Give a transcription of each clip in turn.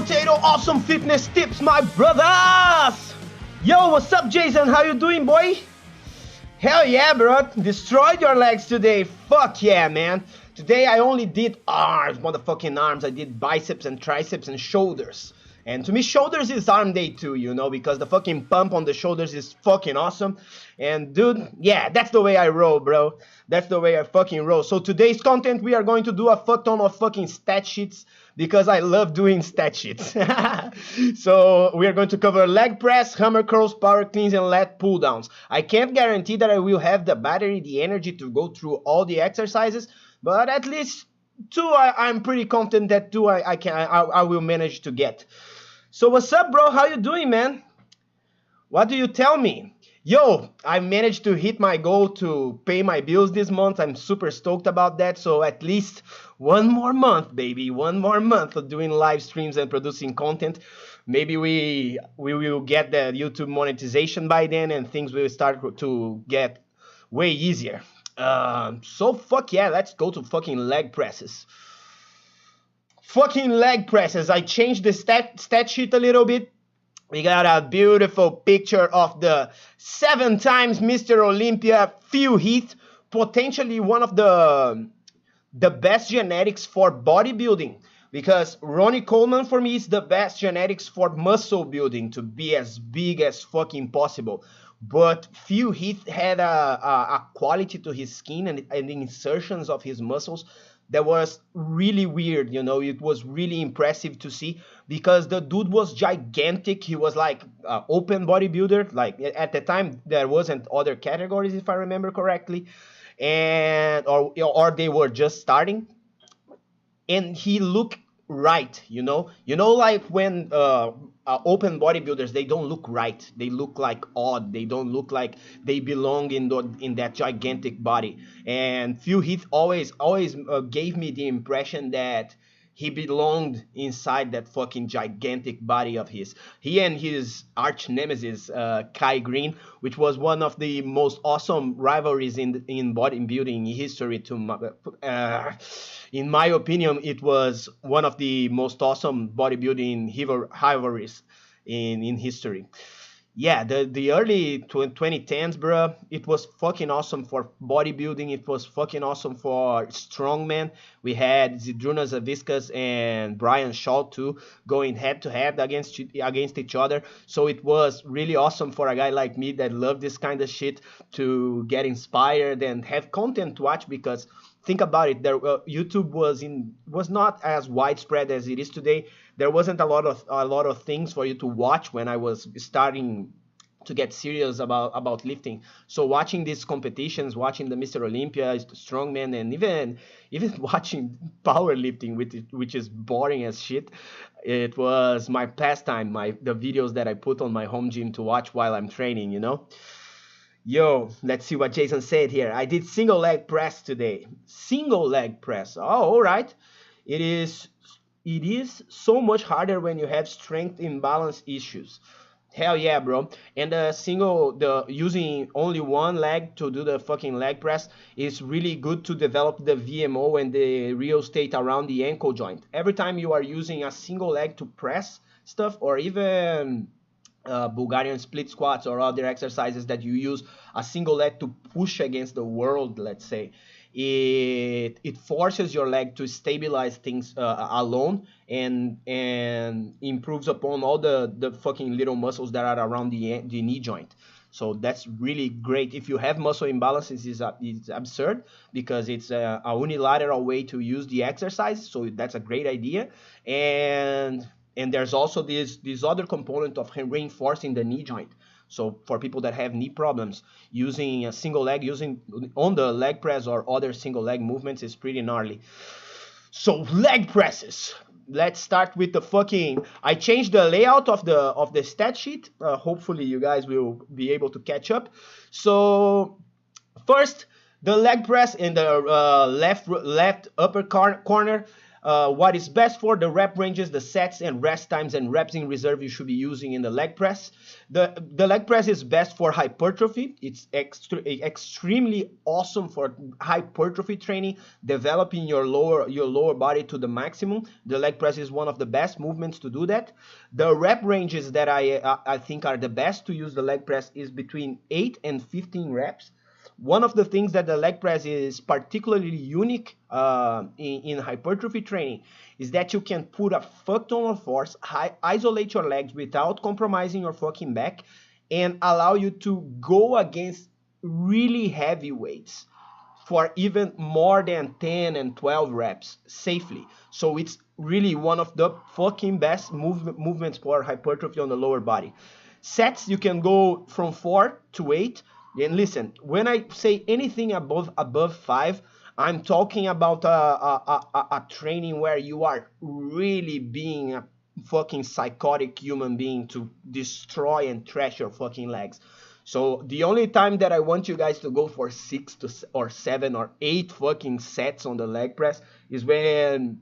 potato awesome fitness tips, my brothers! Yo, what's up, Jason? How you doing, boy? Hell yeah, bro. Destroyed your legs today. Fuck yeah, man. Today I only did arms, motherfucking arms. I did biceps and triceps and shoulders. And to me, shoulders is arm day too, you know, because the fucking pump on the shoulders is fucking awesome. And dude, yeah, that's the way I roll, bro. That's the way I fucking roll. So today's content, we are going to do a fuck ton of fucking stat sheets because I love doing stat sheets. So we are going to cover leg press, hammer curls, power cleans, and lat pull downs. I can't guarantee that I will have the battery, the energy to go through all the exercises, but at least two I'm pretty confident that two I will manage to get. So what's up, bro? How you doing, man? What do you tell me? Yo, I managed to hit my goal to pay my bills this month. I'm super stoked about that. So at least one more month, baby. One more month of doing live streams and producing content. Maybe we will get the YouTube monetization by then and things will start to get way easier. So fuck yeah, let's go to fucking leg presses. Fucking leg presses. I changed the stat sheet a little bit. We got a beautiful picture of the 7 times Mr. Olympia, Phil Heath, potentially one of the best genetics for bodybuilding. Because Ronnie Coleman for me is the best genetics for muscle building, to be as big as fucking possible. But Phil Heath had a quality to his skin and the insertions of his muscles that was really weird, you know. It was really impressive to see because the dude was gigantic. He was like open bodybuilder. Like at the time, there wasn't other categories, if I remember correctly, and or they were just starting. And he looked right, you know. You know, like when open bodybuilders, they don't look right. They look like odd. They don't look like they belong in that gigantic body. And Phil Heath always gave me the impression that he belonged inside that fucking gigantic body of his. He and his arch nemesis, Kai Green, which was one of the most awesome rivalries in bodybuilding history. In my opinion, it was one of the most awesome bodybuilding rivalries in history. Yeah, the early 2010s, bro, it was fucking awesome for bodybuilding. It was fucking awesome for strongman. We had Zydrunas Zaviskas and Brian Shaw too going head to head against each other. So it was really awesome for a guy like me that loved this kind of shit to get inspired and have content to watch. Because think about it, YouTube was not as widespread as it is today. There wasn't a lot of things for you to watch when I was starting to get serious about lifting. So watching these competitions, watching the Mr. Olympia, strongman, and even watching powerlifting, which is boring as shit, it was my pastime. The videos that I put on my home gym to watch while I'm training, you know. Yo, let's see what Jason said here. I did single leg press today. Single leg press. Oh, all right. It is so much harder when you have strength imbalance issues. Hell yeah, bro. And using only one leg to do the fucking leg press is really good to develop the VMO and the real estate around the ankle joint. Every time you are using a single leg to press stuff, or even Bulgarian split squats or other exercises that you use a single leg to push against the world, let's say, it forces your leg to stabilize things alone and improves upon all the fucking little muscles that are around the knee joint. So that's really great. If you have muscle imbalances, it's absurd because it's a unilateral way to use the exercise. So that's a great idea. And there's also this other component of reinforcing the knee joint. So for people that have knee problems, using a single leg, using on the leg press or other single leg movements is pretty gnarly. So leg presses. Let's start with the fucking. I changed the layout of the stat sheet. Hopefully you guys will be able to catch up. So first, the leg press in the left upper corner. what is best for the rep ranges, the sets and rest times and reps in reserve you should be using in the leg press. The leg press is best for hypertrophy. It's extremely awesome for hypertrophy training, developing your lower body to the maximum. The leg press is one of the best movements to do that. The rep ranges that I think are the best to use the leg press is between 8 and 15 reps. One of the things that the leg press is particularly unique in hypertrophy training is that you can put a fuck ton of force, isolate your legs without compromising your fucking back, and allow you to go against really heavy weights for even more than 10 and 12 reps safely. So it's really one of the fucking best movements for hypertrophy on the lower body. Sets, you can go from 4 to 8. And listen, when I say anything above 5, I'm talking about a training where you are really being a fucking psychotic human being to destroy and trash your fucking legs. So the only time that I want you guys to go for or 7 or 8 fucking sets on the leg press is when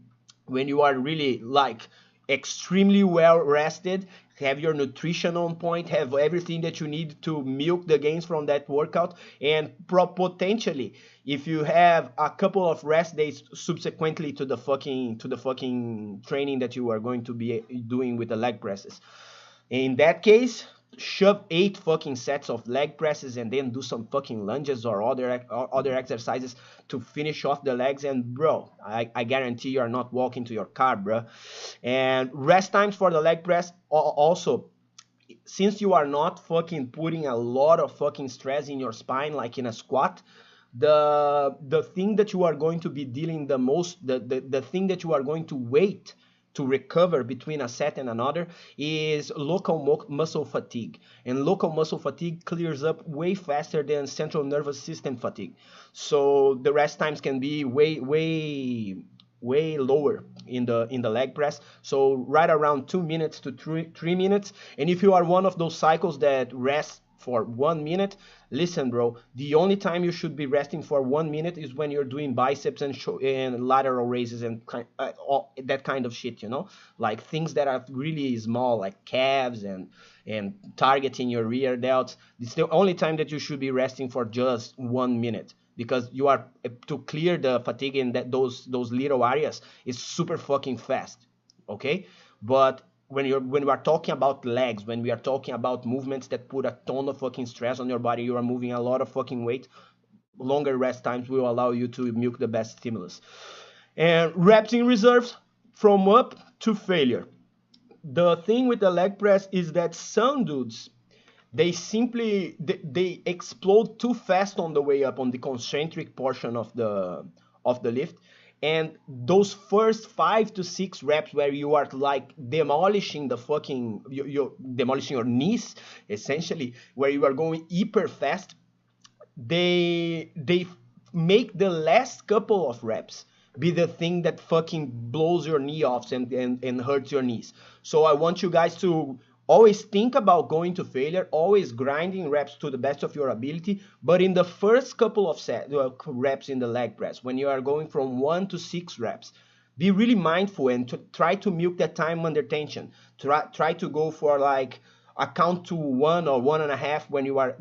you are really like extremely well rested, have your nutrition on point, have everything that you need to milk the gains from that workout, and potentially, if you have a couple of rest days subsequently to the fucking training that you are going to be doing with the leg presses. In that case, shove 8 fucking sets of leg presses and then do some fucking lunges or other exercises to finish off the legs. And bro, I guarantee you are not walking to your car, bro. And rest times for the leg press also, since you are not fucking putting a lot of fucking stress in your spine like in a squat, the thing that you are going to be dealing the most, the thing that you are going to wait to recover between a set and another is local muscle fatigue. And local muscle fatigue clears up way faster than central nervous system fatigue. So the rest times can be way lower in the leg press. So right around 2 minutes to 3 minutes. And if you are one of those cycles that rest for 1 minute, listen, bro, the only time you should be resting for 1 minute is when you're doing biceps and lateral raises and that kind of shit, you know, like things that are really small, like calves and targeting your rear delts. It's the only time that you should be resting for just 1 minute, because you are to clear the fatigue in those little areas is super fucking fast, okay? But when we are talking about legs, when we are talking about movements that put a ton of fucking stress on your body, you are moving a lot of fucking weight, longer rest times will allow you to milk the best stimulus. And reps in reserves, from up to failure. The thing with the leg press is that some dudes, they explode too fast on the way up on the concentric portion of the lift. And those first 5 to 6 reps where you are like demolishing you're demolishing your knees, essentially, where you are going hyper fast, they make the last couple of reps be the thing that fucking blows your knee off and hurts your knees. So I want you guys to always think about going to failure, always grinding reps to the best of your ability. But in the first couple of reps in the leg press, when you are going from 1 to 6 reps, be really mindful and try to milk that time under tension. Try to go for like a count to 1 or 1.5 when you are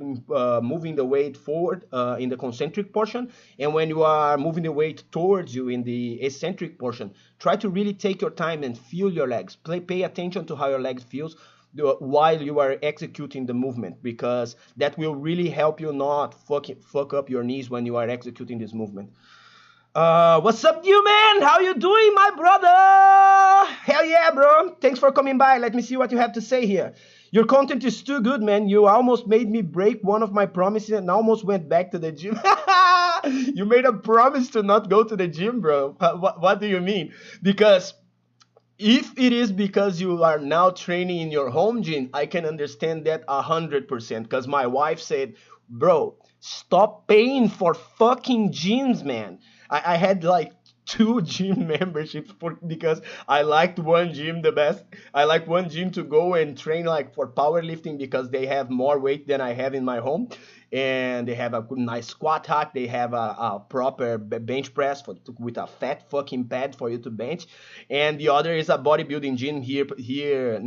moving the weight forward in the concentric portion, and when you are moving the weight towards you in the eccentric portion. Try to really take your time and feel your legs. Pay attention to how your legs feels while you are executing the movement, because that will really help you not fuck up your knees when you are executing this movement. What's up, you man? How you doing, my brother? Hell yeah, bro. Thanks for coming by. Let me see what you have to say here. Your content is too good, man. You almost made me break one of my promises and almost went back to the gym. You made a promise to not go to the gym, bro. What do you mean? Because if it is because you are now training in your home gym, I can understand that 100%. Because my wife said, bro, stop paying for fucking gyms, man. I had like two gym memberships because I liked one gym the best. I like one gym to go and train like for powerlifting because they have more weight than I have in my home, and they have a good nice squat hack. They have a proper bench press with a fat fucking pad for you to bench, and the other is a bodybuilding gym here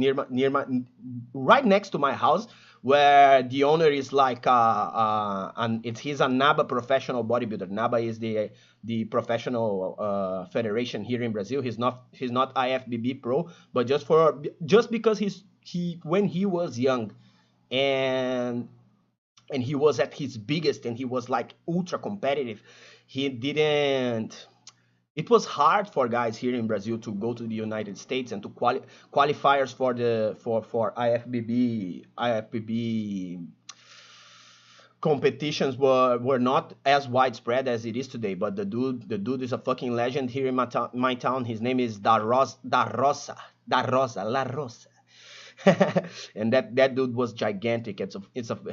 right next to my house, where the owner is like he's a NABA professional bodybuilder. NABA is the professional federation here in Brazil. He's not IFBB pro, but just because he when he was young and he was at his biggest and he was like ultra competitive, he didn't it was hard for guys here in Brazil to go to the United States and to qualifiers for the for IFBB competitions were not as widespread as it is today. But the dude is a fucking legend here in my town. His name is La Rosa. And that dude was gigantic.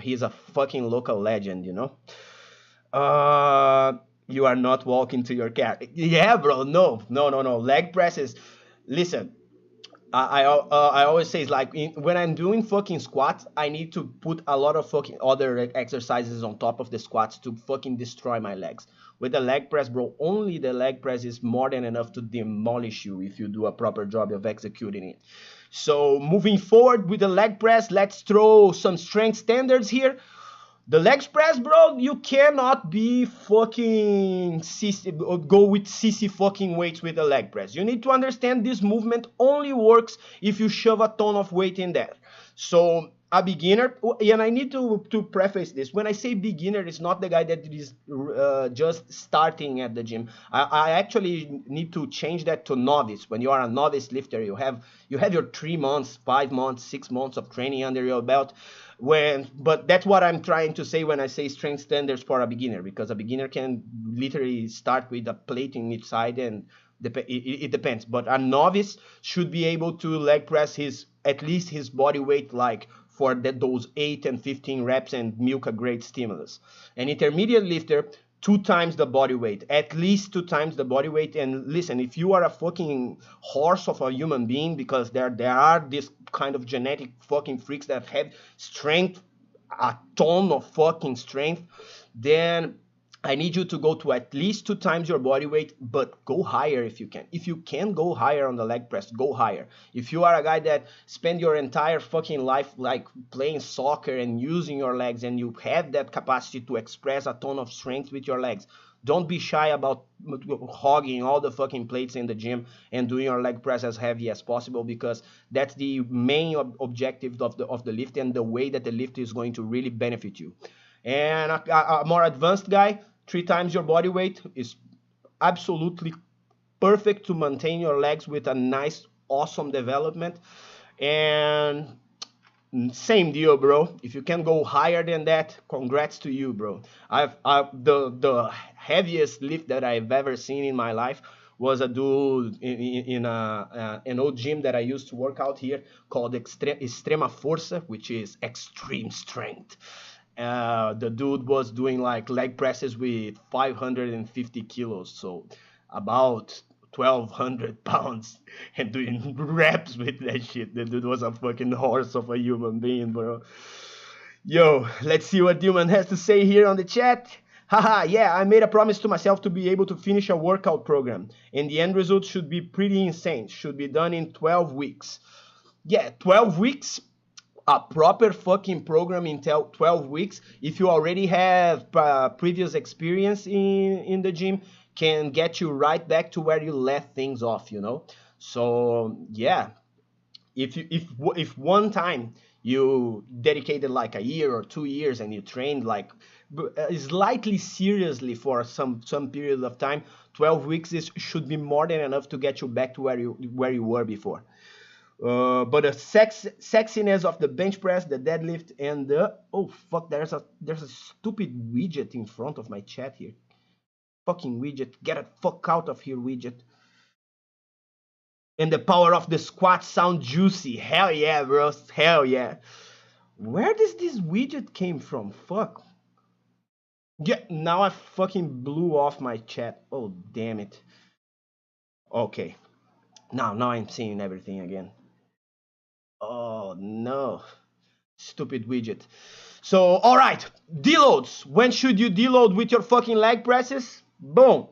He's a fucking local legend, you know. Uh, you are not walking to your car. Yeah, bro. No, no, no, no. Leg presses. Listen, I always say it's like when I'm doing fucking squats, I need to put a lot of fucking other exercises on top of the squats to fucking destroy my legs. With the leg press, bro, only the leg press is more than enough to demolish you if you do a proper job of executing it. So moving forward with the leg press, let's throw some strength standards here. The leg press, bro, you cannot be fucking go with CC fucking weights with the leg press. You need to understand this movement only works if you shove a ton of weight in there. So a beginner, and I need to preface this. When I say beginner, it's not the guy that is just starting at the gym. I actually need to change that to novice. When you are a novice lifter, you have your 3 months, 5 months, 6 months of training under your belt. But that's what I'm trying to say when I say strength standards for a beginner, because a beginner can literally start with a plate in each side, and it depends. But a novice should be able to leg press at least his body weight, like for those 8 and 15 reps, and milk a great stimulus. An intermediate lifter, 2 times the body weight, at least 2 times the body weight. And listen, if you are a fucking horse of a human being, because there are this kind of genetic fucking freaks that have strength, a ton of fucking strength, then I need you to go to at least 2 times your body weight, but go higher if you can. If you can go higher on the leg press, go higher. If you are a guy that spend your entire fucking life like playing soccer and using your legs, and you have that capacity to express a ton of strength with your legs, don't be shy about hogging all the fucking plates in the gym and doing your leg press as heavy as possible, because that's the main objective of the lift, and the way that the lift is going to really benefit you. And a more advanced guy, 3 times your body weight is absolutely perfect to maintain your legs with a nice, awesome development. And same deal, bro. If you can go higher than that, congrats to you, bro. The heaviest lift that I've ever seen in my life was a dude in an old gym that I used to work out here called Extrema Força, which is extreme strength. The dude was doing like leg presses with 550 kilos, so about 1,200 pounds, and doing reps with that shit. The dude was a fucking horse of a human being, bro. Yo, let's see what Dilman has to say here on the chat. Haha, yeah, I made a promise to myself to be able to finish a workout program, and the end result should be pretty insane. Should be done in 12 weeks. Yeah, 12 weeks, a proper fucking program in 12 weeks, if you already have previous experience in the gym, can get you right back to where you left things off, you know. So yeah, if one time you dedicated like a year or 2 years and you trained like slightly seriously for some period of time, 12 weeks should be more than enough to get you back to where you were before. But the sexiness of the bench press, the deadlift, and the oh fuck, there's a stupid widget in front of my chat here. Fucking widget, get the fuck out of here, widget. And the power of the squat sound juicy. Hell yeah, bros. Hell yeah. Where does this widget came from? Fuck. Yeah, now I fucking blew off my chat. Oh damn it. Okay. Now I'm seeing everything again. Oh no. Stupid widget. So, all right, deloads. When should you deload with your fucking leg presses? Boom.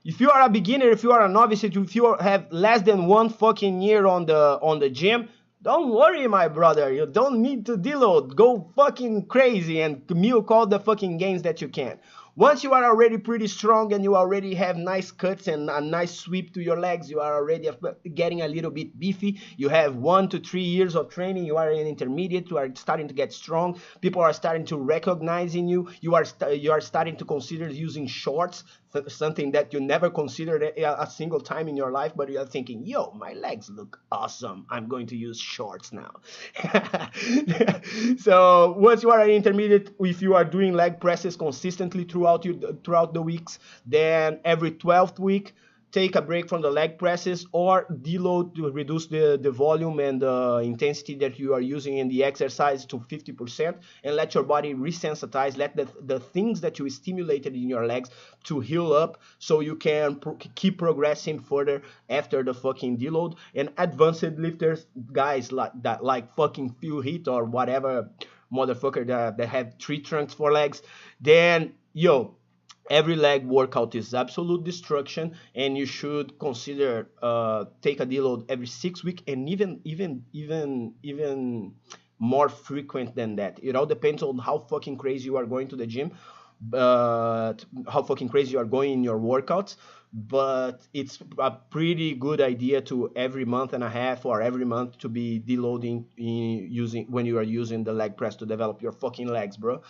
If you are a beginner, if you are a novice, if you have less than 1 fucking year on the gym, don't worry, my brother. You don't need to deload. Go fucking crazy and milk all the fucking gains that you can. Once you are already pretty strong and you already have nice cuts and a nice sweep to your legs, you are already getting a little bit beefy. You have 1 to 3 years of training. You are an intermediate. You are starting to get strong. People are starting to recognize in you. You are starting to consider using shorts, something that you never considered a single time in your life, but you are thinking, yo, my legs look awesome. I'm going to use shorts now. So once you are an intermediate, if you are doing leg presses consistently throughout the weeks, then every 12th week take a break from the leg presses or deload to reduce the volume and the intensity that you are using in the exercise to 50% and let your body resensitize, let the things that you stimulated in your legs to heal up so you can keep progressing further after the fucking deload. And advanced lifters, guys like that, like fucking Phil Heath or whatever motherfucker that have 3 trunks for legs, then yo, every leg workout is absolute destruction, and you should consider take a deload every 6 weeks, and even more frequent than that. It all depends on how fucking crazy you are going to the gym, but how fucking crazy you are going in your workouts. But it's a pretty good idea to every month and a half or every month to be deloading using when you are using the leg press to develop your fucking legs, bro.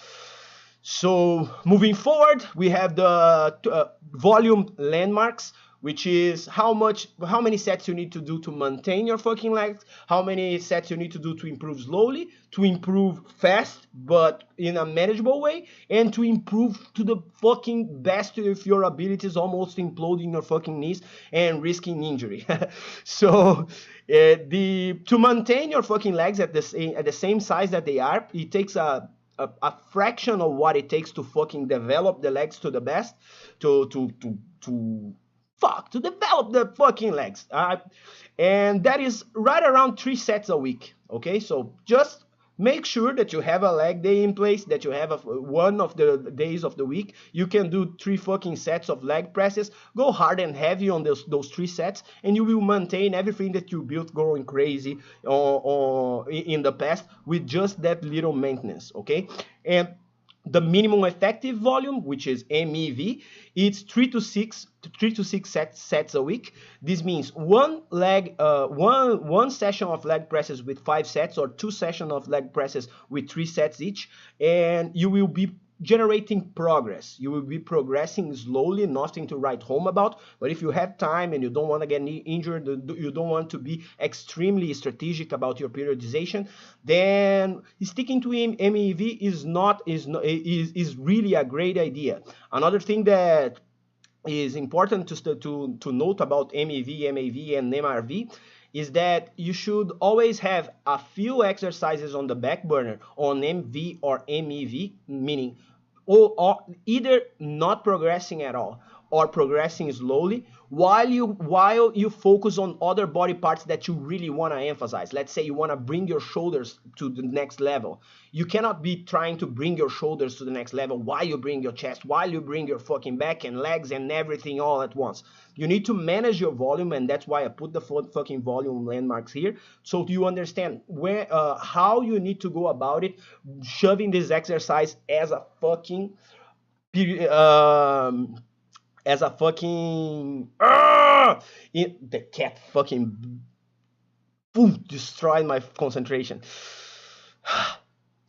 So moving forward, we have the volume landmarks, which is how many sets you need to do to maintain your fucking legs, how many sets you need to do to improve slowly, to improve fast but in a manageable way, and to improve to the fucking best of your abilities, almost imploding your fucking knees and risking injury. So the to maintain your fucking legs at the same size that they are, it takes a fraction of what it takes to fucking develop the legs to the best, to fuck to develop the fucking legs. And that is right around 3 sets a week. Okay, so just make sure that you have a leg day in place, that you have one of the days of the week you can do 3 fucking sets of leg presses. Go hard and heavy on those 3 sets, and you will maintain everything that you built going crazy in the past with just that little maintenance. Okay, and the minimum effective volume, which is MEV, it's 3 to 6 sets a week. This means one session of leg presses with 5 sets, or 2 sessions of leg presses with 3 sets each, and you will be generating progress. You will be progressing slowly, nothing to write home about. But if you have time and you don't want to get injured, you don't want to be extremely strategic about your periodization, then sticking to MEV is really a great idea. Another thing that is important to note about MEV, MAV, and MRV is that you should always have a few exercises on the back burner on MV or MEV, meaning or either not progressing at all or progressing slowly while you focus on other body parts that you really want to emphasize. Let's say you want to bring your shoulders to the next level. You cannot be trying to bring your shoulders to the next level while you bring your chest, while you bring your fucking back and legs and everything all at once. You need to manage your volume, and that's why I put the fucking volume landmarks here, so you understand where how you need to go about it, shoving this exercise as a fucking as a fucking the cat fucking boom destroyed my concentration.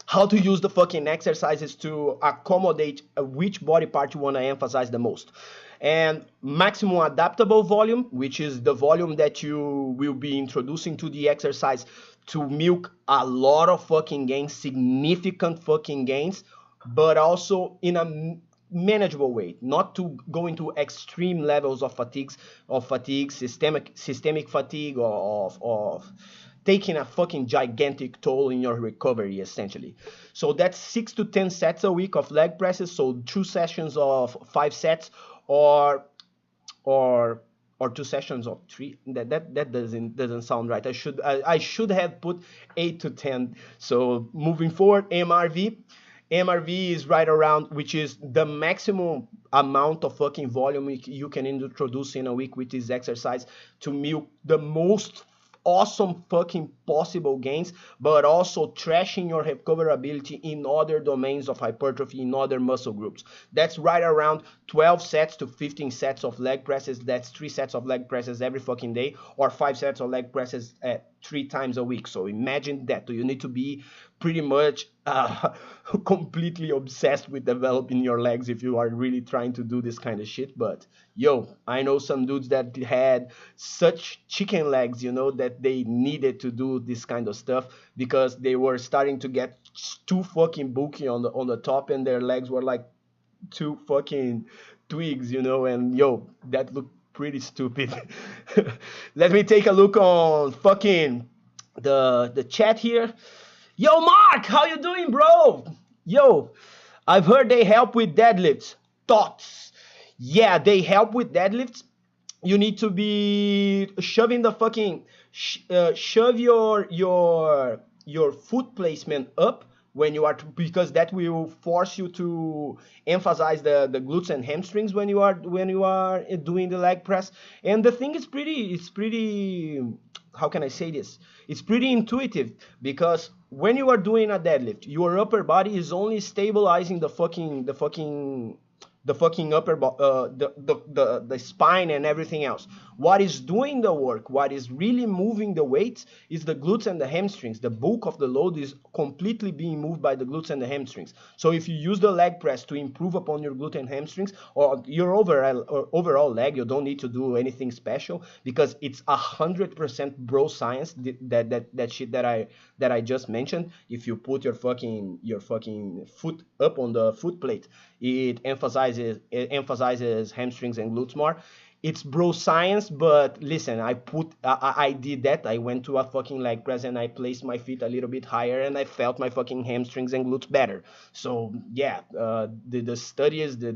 How to use the fucking exercises to accommodate which body part you want to emphasize the most. And maximum adaptable volume, which is the volume that you will be introducing to the exercise to milk a lot of fucking gains, significant fucking gains, but also in a manageable way, not to go into extreme levels of fatigue, systemic fatigue, or of taking a fucking gigantic toll in your recovery, essentially. So that's 6 to 10 sets a week of leg presses. So 2 sessions of 5 sets, or or or 2 sessions of 3. That doesn't sound right. I should have put 8 to 10. So moving forward, MRV is right around, which is the maximum amount of fucking volume you can introduce in a week with this exercise to milk the most awesome fucking possible gains, but also trashing your recoverability in other domains of hypertrophy, in other muscle groups. That's right around 12 sets to 15 sets of leg presses. That's 3 sets of leg presses every fucking day, or 5 sets of leg presses at 3 times a week. So imagine that. You need to be pretty much completely obsessed with developing your legs if you are really trying to do this kind of shit. But yo, I know some dudes that had such chicken legs, that they needed to do this kind of stuff because they were starting to get too fucking bulky on the top, and their legs were like two fucking twigs, and yo, that looked pretty stupid. Let me take a look on fucking the chat here. Yo, Mark, how you doing, bro? Yo, I've heard they help with deadlifts. Thoughts? Yeah, they help with deadlifts. You need to be shoving the fucking shove your foot placement up when you are because that will force you to emphasize the glutes and hamstrings when you are doing the leg press. And the thing is pretty, how can I say this? It's pretty intuitive because when you are doing a deadlift, your upper body is only stabilizing the fucking the spine and everything else. What is doing the work, what is really moving the weights, is the glutes and the hamstrings. The bulk of the load is completely being moved by the glutes and the hamstrings. So if you use the leg press to improve upon your glute and hamstrings or your overall leg, you don't need to do anything special because it's 100% bro science. That shit that I just mentioned. If you put your fucking foot up on the foot plate, it emphasizes hamstrings and glutes more. It's bro science, but listen, I did that. I went to a fucking leg press and I placed my feet a little bit higher and I felt my fucking hamstrings and glutes better. So yeah, the studies, the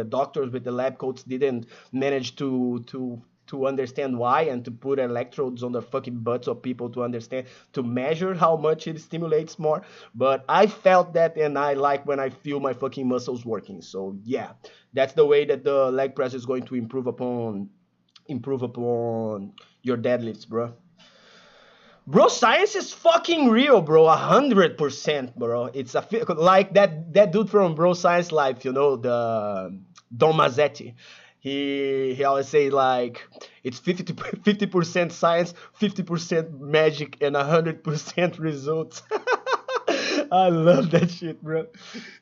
doctors with the lab coats didn't manage to understand why and to put electrodes on the fucking butts of people to understand, to measure how much it stimulates more. But I felt that, and I like when I feel my fucking muscles working. So yeah, that's the way that the leg press is going to improve upon your deadlifts, bro. Bro, science is fucking real, bro. 100%, bro. It's like that dude from Bro Science Life, the Don Mazzetti. He always say like it's 50% science, 50% magic, and 100% results. I love that shit, bro.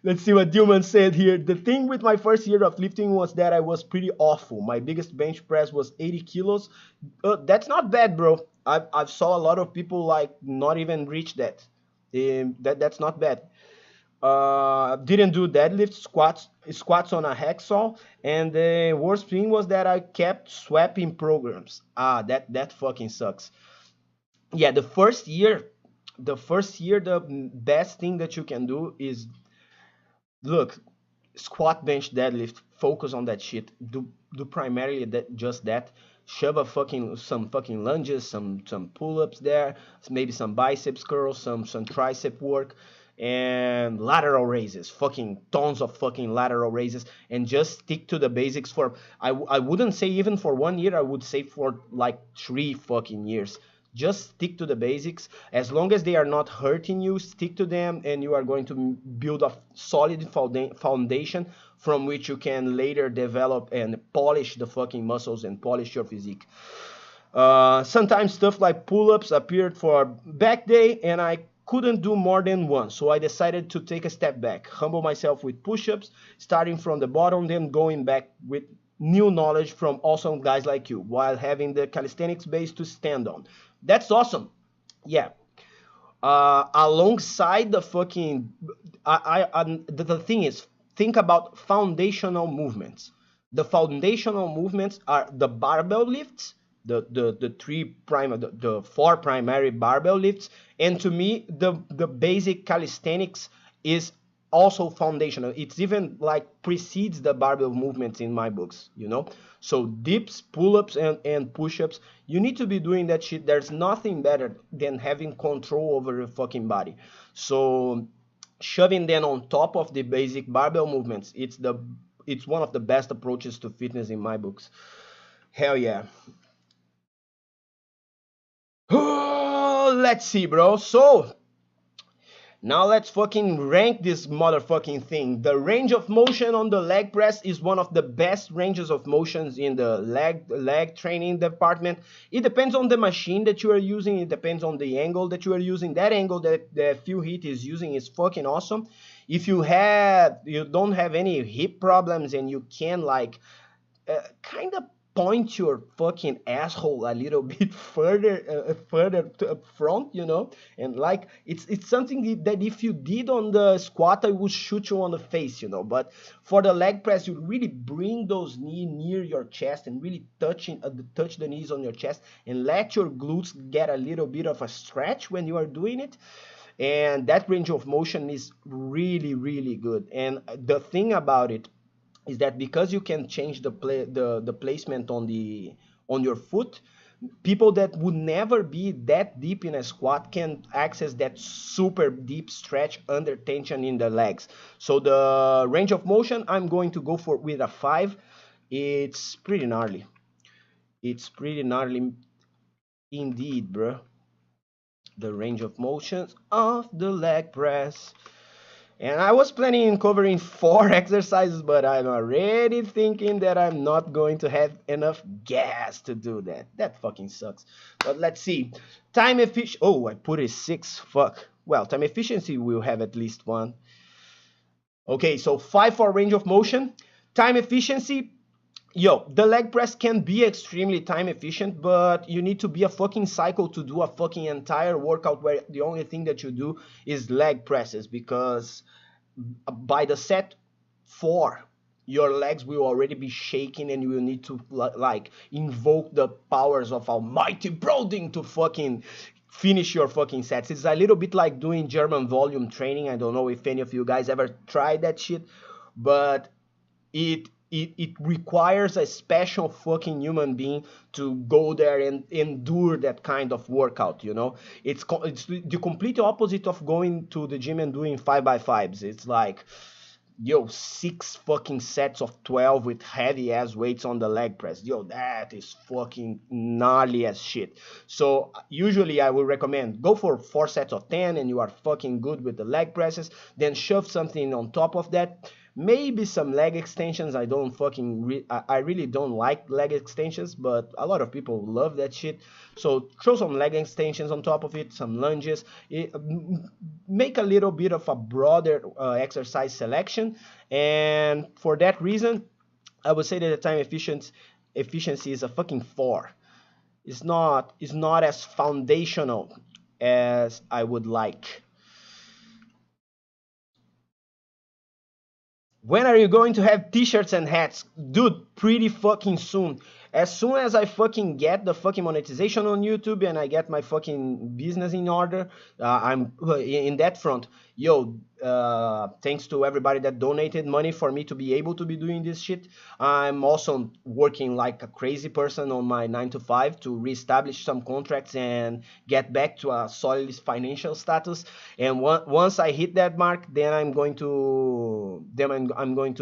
Let's see what Dilman said here. The thing with my first year of lifting was that I was pretty awful. My biggest bench press was 80 kilos. That's not bad, bro. I've saw a lot of people like not even reach that. That's not bad. Didn't do deadlifts, squats on a hacksaw, and the worst thing was that I kept swapping programs. That fucking sucks. Yeah, the first year, the best thing that you can do is look, squat, bench, deadlift, focus on that shit. Do primarily just that. Shove some fucking lunges, some pull-ups there, maybe some biceps curls, some tricep work, and lateral raises, fucking tons of fucking lateral raises, and just stick to the basics for I wouldn't say even for 1 year, I would say for like 3 fucking years. Just stick to the basics. As long as they are not hurting you, stick to them, and you are going to build a solid foundation from which you can later develop and polish the fucking muscles and polish your physique. Sometimes stuff like pull-ups appeared for back day, and I couldn't do more than one, so I decided to take a step back, humble myself with push-ups, starting from the bottom, then going back with new knowledge from awesome guys like you, while having the calisthenics base to stand on. That's awesome. Yeah. Alongside the fucking, the thing is, think about foundational movements. The foundational movements are the barbell lifts, the four primary barbell lifts, and to me, the basic calisthenics is also foundational. It's even like precedes the barbell movements in my books, you know. So dips, pull-ups, and push-ups, you need to be doing that shit. There's nothing better than having control over your fucking body. So shoving them on top of the basic barbell movements, it's one of the best approaches to fitness in my books. Hell yeah. Let's see, bro. So now let's fucking rank this motherfucking thing. The range of motion on the leg press is one of the best ranges of motions in the leg training department. It depends on the machine that you are using. It depends on the angle that you are using. That angle that Phil Heath is using is fucking awesome. If you don't have any hip problems and you can like kind of point your fucking asshole a little bit further to up front, you know, and like it's something that if you did on the squat, I would shoot you on the face, you know. But for the leg press, you really bring those knees near your chest and really touch the knees on your chest and let your glutes get a little bit of a stretch when you are doing it. And that range of motion is really, really good. And the thing about it is that because you can change the placement on your foot, people that would never be that deep in a squat can access that super deep stretch under tension in the legs. So the range of motion, I'm going to go for with a 5. It's pretty gnarly. It's pretty gnarly indeed, bro. The range of motions of the leg press. And I was planning on covering 4 exercises, but I'm already thinking that I'm not going to have enough gas to do that. That fucking sucks. But let's see. Time efficient. Oh, I put it 6. Fuck. Well, time efficiency will have at least 1. Okay, so 5 for range of motion. Time efficiency. Yo, the leg press can be extremely time efficient, but you need to be a fucking psycho to do a fucking entire workout where the only thing that you do is leg presses, because by the set 4, your legs will already be shaking and you will need to like invoke the powers of almighty Broding to fucking finish your fucking sets. It's a little bit like doing German volume training. I don't know if any of you guys ever tried that shit, but it requires a special fucking human being to go there and endure that kind of workout, you know. It's the complete opposite of going to the gym and doing 5x5s. It's like, yo, 6 fucking sets of 12 with heavy ass weights on the leg press. Yo, that is fucking gnarly as shit. So usually I will recommend go for 4 sets of 10 and you are fucking good with the leg presses. Then shove something on top of that. Maybe some leg extensions. I really don't like leg extensions, but a lot of people love that shit. So throw some leg extensions on top of it, some lunges. Make a little bit of a broader exercise selection. And for that reason, I would say that the time efficiency is a fucking 4. It's not as foundational as I would like. When are you going to have t-shirts and hats? Dude, pretty fucking soon. As soon as I fucking get the fucking monetization on YouTube and I get my fucking business in order, I'm in that front. Yo, thanks to everybody that donated money for me to be able to be doing this shit. I'm also working like a crazy person on my 9 to 5 to reestablish some contracts and get back to a solid financial status. And once I hit that mark, then I'm going to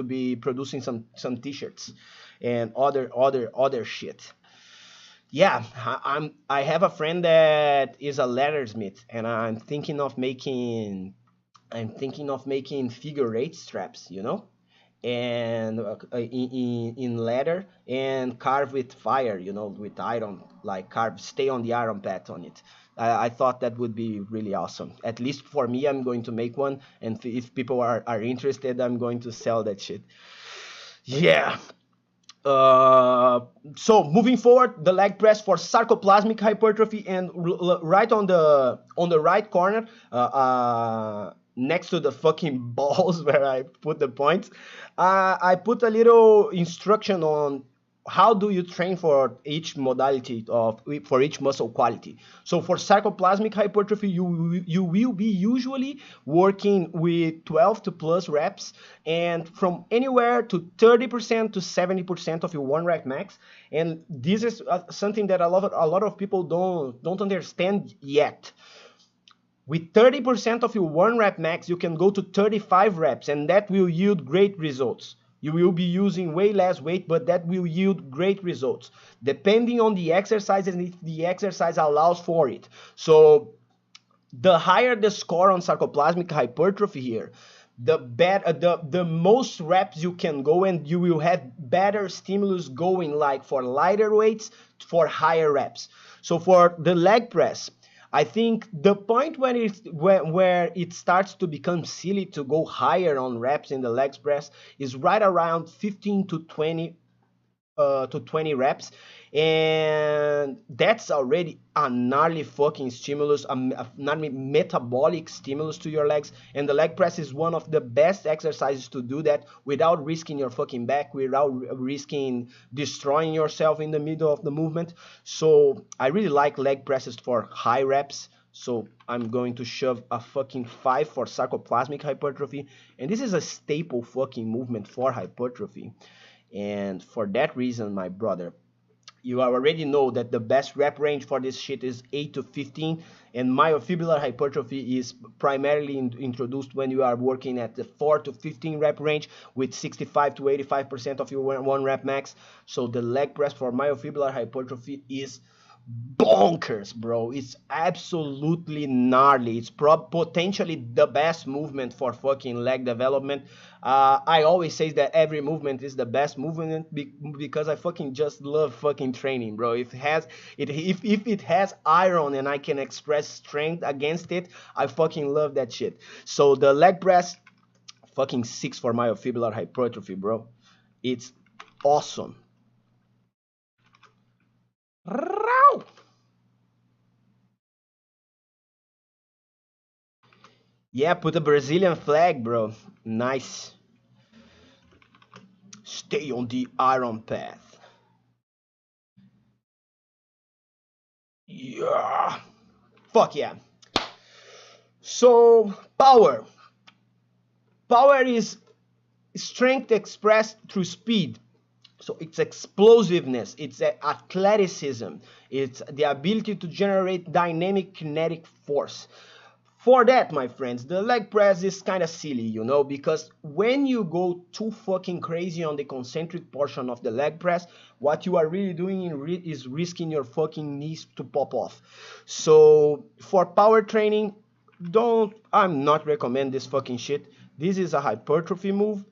be producing some t-shirts and other shit. Yeah, I have a friend that is a leathersmith, and I'm thinking of making figure 8 straps, you know, and in leather and carve with fire, you know, with iron, like stay on the iron path on it. I thought that would be really awesome. At least for me, I'm going to make one, and if people are interested, I'm going to sell that shit. Yeah. So moving forward, the leg press for sarcoplasmic hypertrophy, and right on the right corner, next to the fucking balls where I put the points, I put a little instruction on how do you train for each modality of for each muscle quality? So for sarcoplasmic hypertrophy, you will be usually working with 12 to plus reps, and from anywhere to 30% to 70% of your one rep max. And this is something that a lot of people don't understand yet. With 30% of your one rep max, you can go to 35 reps, and that will yield great results. You will be using way less weight, but that will yield great results, depending on the exercise and if the exercise allows for it. So the higher the score on sarcoplasmic hypertrophy here, the better, the most reps you can go, and you will have better stimulus going, like for lighter weights, for higher reps. So for the leg press, I think the point where it starts to become silly to go higher on reps in the leg press is right around 15 to 20 reps, and that's already a gnarly fucking stimulus, a gnarly metabolic stimulus to your legs. And the leg press is one of the best exercises to do that without risking your fucking back, without risking destroying yourself in the middle of the movement. So I really like leg presses for high reps. So I'm going to shove a fucking 5 for sarcoplasmic hypertrophy, and this is a staple fucking movement for hypertrophy. And for that reason, my brother, you already know that the best rep range for this shit is 8 to 15, and myofibular hypertrophy is primarily introduced when you are working at the 4 to 15 rep range with 65 to 85% of your one rep max. So the leg press for myofibular hypertrophy is bonkers, bro. It's absolutely gnarly. It's potentially the best movement for fucking leg development. I always say that every movement is the best movement because I fucking just love fucking training, bro. If it has iron and I can express strength against it, I fucking love that shit. So the leg press, fucking 6 for myofibular hypertrophy, bro. It's awesome. Yeah, put a Brazilian flag, bro. Nice. Stay on the iron path. Yeah. Fuck yeah. So, power. Power is strength expressed through speed. So it's explosiveness, it's athleticism, it's the ability to generate dynamic kinetic force. For that, my friends, the leg press is kind of silly, you know, because when you go too fucking crazy on the concentric portion of the leg press, what you are really doing is risking your fucking knees to pop off. So for power training, I'm not recommend this fucking shit. This is a hypertrophy move,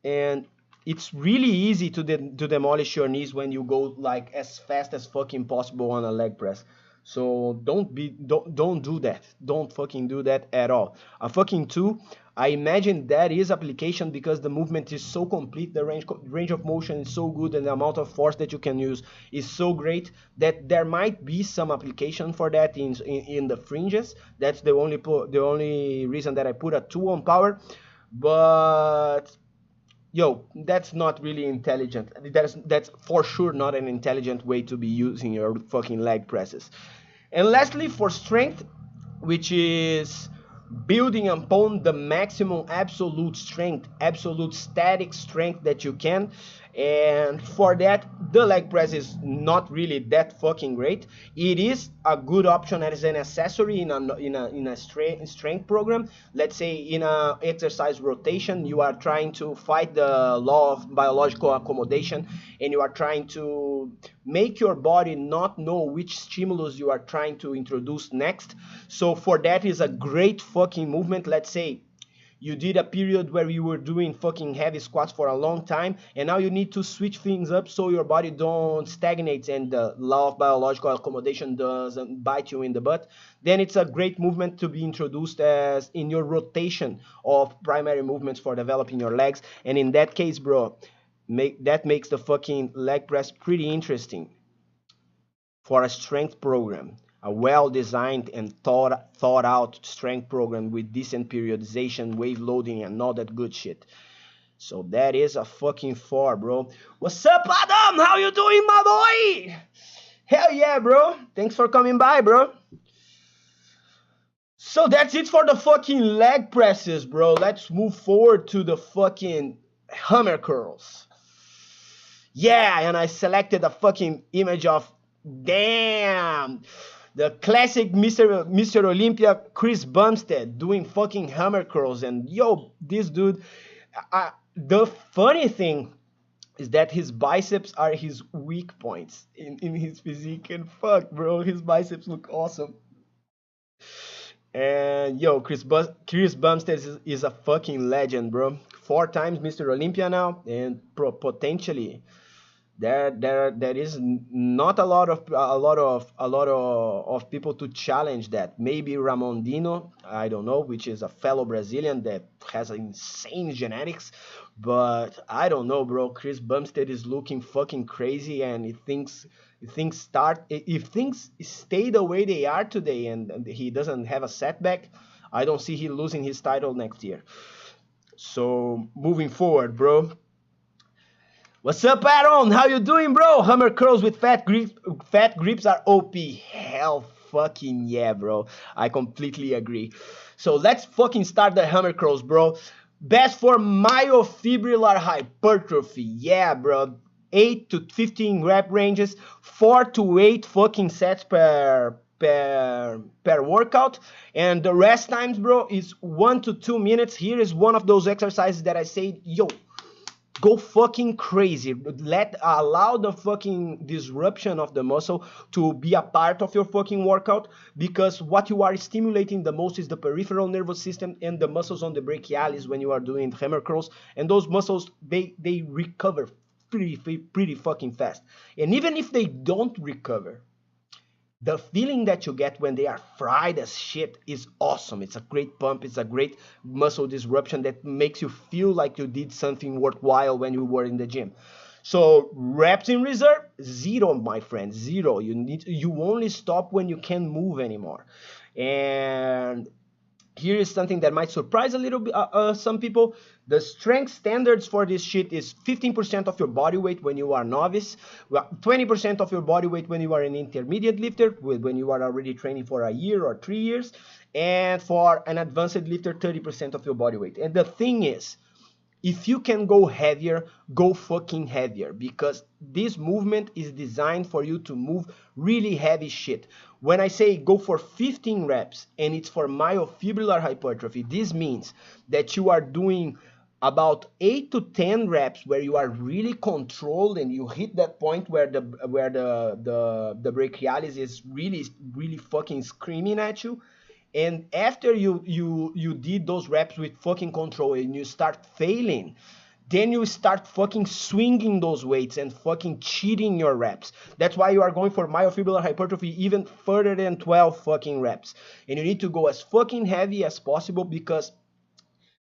and it's really easy to demolish your knees when you go like as fast as fucking possible on a leg press. So don't do that. Don't fucking do that at all. A fucking 2, I imagine that is application because the movement is so complete, the range of motion is so good, and the amount of force that you can use is so great that there might be some application for that in the fringes. That's the only reason that I put a 2 on power. But yo, that's not really intelligent. That's for sure not an intelligent way to be using your fucking leg presses. And lastly, for strength, which is building upon the maximum absolute strength, absolute static strength that you can. And for that, the leg press is not really that fucking great. It is a good option as an accessory in a strength program. Let's say in a exercise rotation, you are trying to fight the law of biological accommodation, and you are trying to make your body not know which stimulus you are trying to introduce next. So for that is a great fucking movement. Let's say you did a period where you were doing fucking heavy squats for a long time, and now you need to switch things up so your body don't stagnate and the law of biological accommodation doesn't bite you in the butt. Then it's a great movement to be introduced as in your rotation of primary movements for developing your legs. And in that case, bro, that makes the fucking leg press pretty interesting for a strength program, a well-designed and thought out strength program with decent periodization, wave loading, and all that good shit. So that is a fucking 4, bro. What's up, Adam? How you doing, my boy? Hell yeah, bro. Thanks for coming by, bro. So that's it for the fucking leg presses, bro. Let's move forward to the fucking hammer curls. Yeah, and I selected a fucking image of, damn, the classic Mr. Olympia Chris Bumstead doing fucking hammer curls. And yo, this dude, the funny thing is that his biceps are his weak points in his physique. And fuck, bro, his biceps look awesome. And yo, Chris Bumstead is a fucking legend, bro. 4 times Mr. Olympia now, and potentially there is not a lot of people to challenge that. Maybe Ramon Dino, I don't know, which is a fellow Brazilian that has insane genetics, but I don't know, bro. Chris Bumstead is looking fucking crazy, and if things stay the way they are today, and he doesn't have a setback, I don't see him losing his title next year. So moving forward, bro. What's up, Aaron? How you doing, bro? Hammer curls with fat grips are OP. Hell fucking yeah, bro. I completely agree. So let's fucking start the hammer curls, bro. Best for myofibrillar hypertrophy. Yeah, bro. 8 to 15 rep ranges, 4 to 8 fucking sets per workout, and the rest times, bro, is 1 to 2 minutes. Here is one of those exercises that I say, yo, go fucking crazy. Allow the fucking disruption of the muscle to be a part of your fucking workout, because what you are stimulating the most is the peripheral nervous system and the muscles on the brachialis when you are doing hammer curls, and those muscles, they recover pretty fucking fast. And even if they don't recover, the feeling that you get when they are fried as shit is awesome. It's a great pump. It's a great muscle disruption that makes you feel like you did something worthwhile when you were in the gym. So reps in reserve, 0, my friend, 0. You only stop when you can't move anymore. And here is something that might surprise a little bit some people. The strength standards for this shit is 15% of your body weight when you are novice, 20% of your body weight when you are an intermediate lifter, when you are already training for a year or 3 years, and for an advanced lifter, 30% of your body weight. And the thing is, if you can go heavier, go fucking heavier, because this movement is designed for you to move really heavy shit. When I say go for 15 reps and it's for myofibrillar hypertrophy, this means that you are doing about 8 to 10 reps where you are really controlled and you hit that point where the brachialis is really fucking screaming at you. And after you did those reps with fucking control and you start failing, then you start fucking swinging those weights and fucking cheating your reps. That's why you are going for myofibrillar hypertrophy even further than 12 fucking reps. And you need to go as fucking heavy as possible, because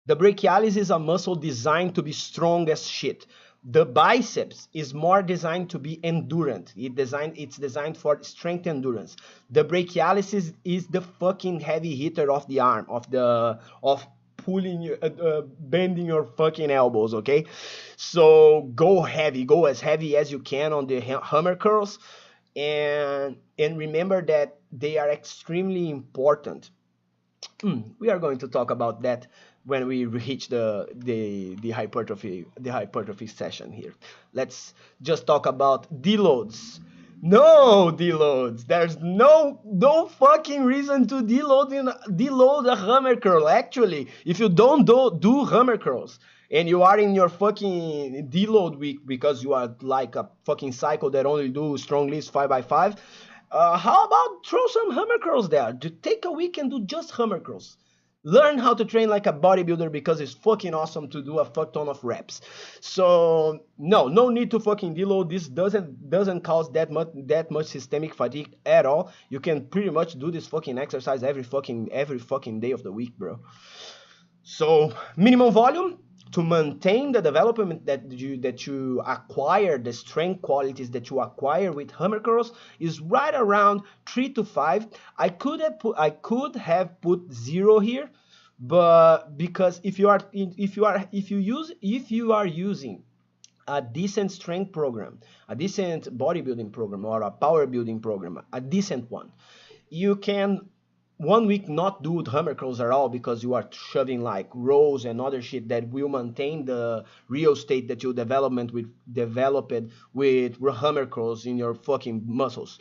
the brachialis is a muscle designed to be strong as shit. The biceps is more designed to be endurant. It's designed for strength endurance. The brachialis is the fucking heavy hitter of the arm, of pulling, bending your fucking elbows, okay? So go heavy, go as heavy as you can on the hammer curls, and remember that they are extremely important. We are going to talk about that when we reach the hypertrophy session here. Let's just talk about deloads. No deloads. There's no fucking reason to deload a hammer curl. Actually, if you don't do hammer curls and you are in your fucking deload week because you are like a fucking cycle that only do strong lifts 5x5, how about throw some hammer curls there? Take a week and do just hammer curls. Learn how to train like a bodybuilder, because it's fucking awesome to do a fuck ton of reps. So no need to fucking deload. This doesn't cause that much systemic fatigue at all. You can pretty much do this fucking exercise every fucking day of the week, bro. So minimum volume to maintain the development that you acquire, the strength qualities that you acquire with hammer curls, is right around 3 to 5. I could have put 0 here, But because if you are using a decent strength program, a decent bodybuilding program, or a power building program, a decent one, you can 1 week not do hammer curls at all because you are shoving like rows and other shit that will maintain the real state that you developed with hammer curls in your fucking muscles.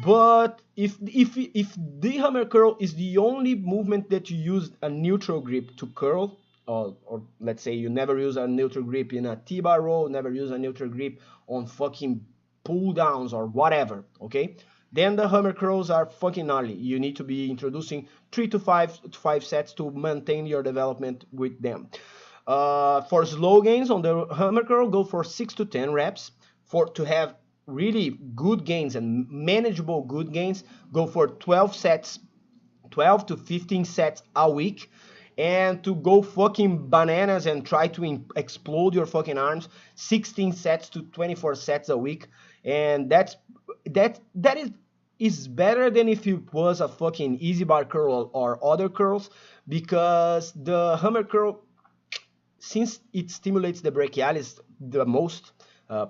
But if the hammer curl is the only movement that you use a neutral grip to curl, or let's say you never use a neutral grip in a T-bar row, never use a neutral grip on fucking pull downs or whatever, okay? Then the hammer curls are fucking gnarly. You need to be introducing 3 to 5 sets to maintain your development with them. For slow gains on the hammer curl, go for 6 to 10 reps. For to have really good gains and manageable good gains, go for 12 sets, 12 to 15 sets a week. And to go fucking bananas and try to explode your fucking arms, 16 sets to 24 sets a week. And that is better than if it was a fucking easy bar curl or other curls, because the hammer curl, since it stimulates the brachialis the most,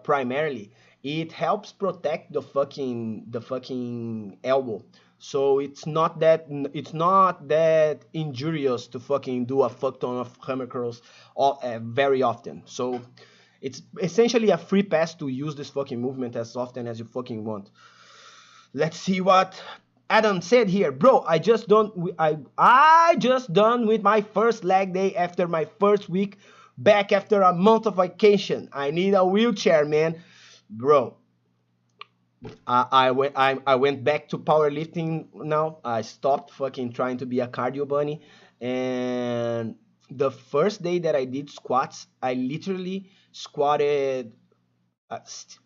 primarily, it helps protect the fucking elbow. So it's not that injurious to fucking do a fuck ton of hammer curls very often. So it's essentially a free pass to use this fucking movement as often as you fucking want. Let's see what Adam said here. Bro, I just done with my first leg day after my first week back after a month of vacation. I need a wheelchair, man. Bro, I went back to powerlifting now. I stopped fucking trying to be a cardio bunny. And the first day that I did squats, I literally squatted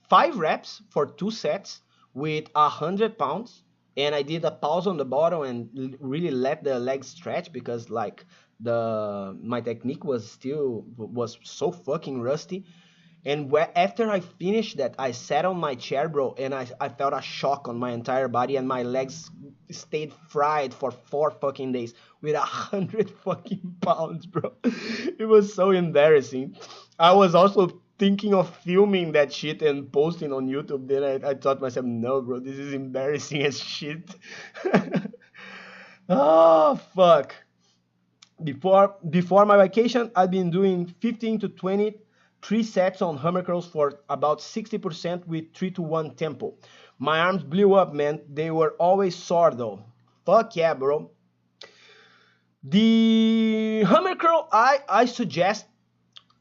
5 reps for 2 sets with 100 pounds, and I did a pause on the bottom and really let the legs stretch because like the my technique was so fucking rusty. And after I finished that, I sat on my chair, bro, and I felt a shock on my entire body, and my legs stayed fried for 4 fucking days with 100 fucking pounds, bro. It was so embarrassing. I was also thinking of filming that shit and posting on YouTube. Then I thought myself, no, bro, this is embarrassing as shit. Oh, fuck. Before my vacation, I've been doing 15 to 20 3 sets on hammer curls for about 60% with 3 to 1 tempo. My arms blew up, man. They were always sore though. Fuck yeah, bro. The hammer curl, I suggest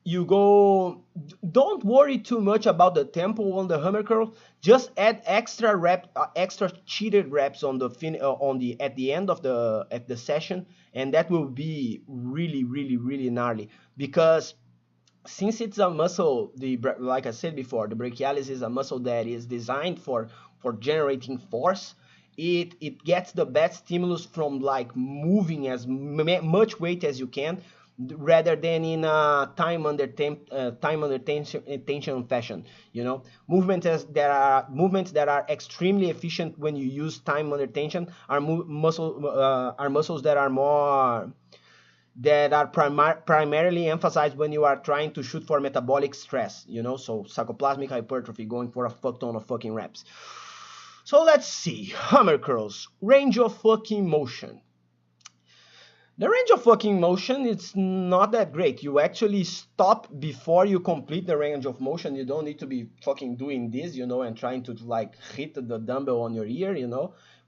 you go. Don't worry too much about the tempo on the hammer curl. Just add extra cheated reps on the at the end of the session, and that will be really, really, really gnarly. Because since it's a muscle, like I said before, the brachialis is a muscle that is designed for generating force. It gets the best stimulus from like moving as much weight as you can, rather than in a time under tension fashion. Movements that are extremely efficient when you use time under tension are muscles that are primarily emphasized when you are trying to shoot for metabolic stress, so sarcoplasmic hypertrophy, going for a fuck ton of fucking reps. So let's see. Hammer curls, range of fucking motion. The range of fucking motion is not that great. You actually stop before you complete the range of motion. You don't need to be fucking doing this, and trying to like hit the dumbbell on your ear,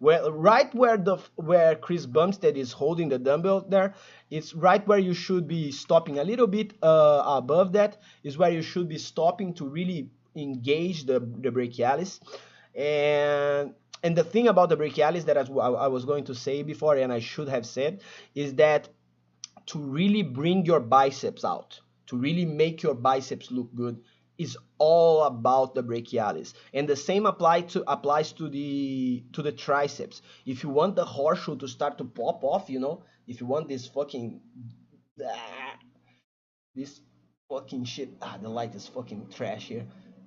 Well, right where Chris Bumstead is holding the dumbbell there, it's right where you should be stopping. A little bit above that is where you should be stopping to really engage the brachialis. And the thing about the brachialis that I was going to say before, and I should have said, is that to really bring your biceps out, to really make your biceps look good, is all about the brachialis. And the same applies to the triceps. If you want the horseshoe to start to pop off, if you want this fucking shit. The light is fucking trash here.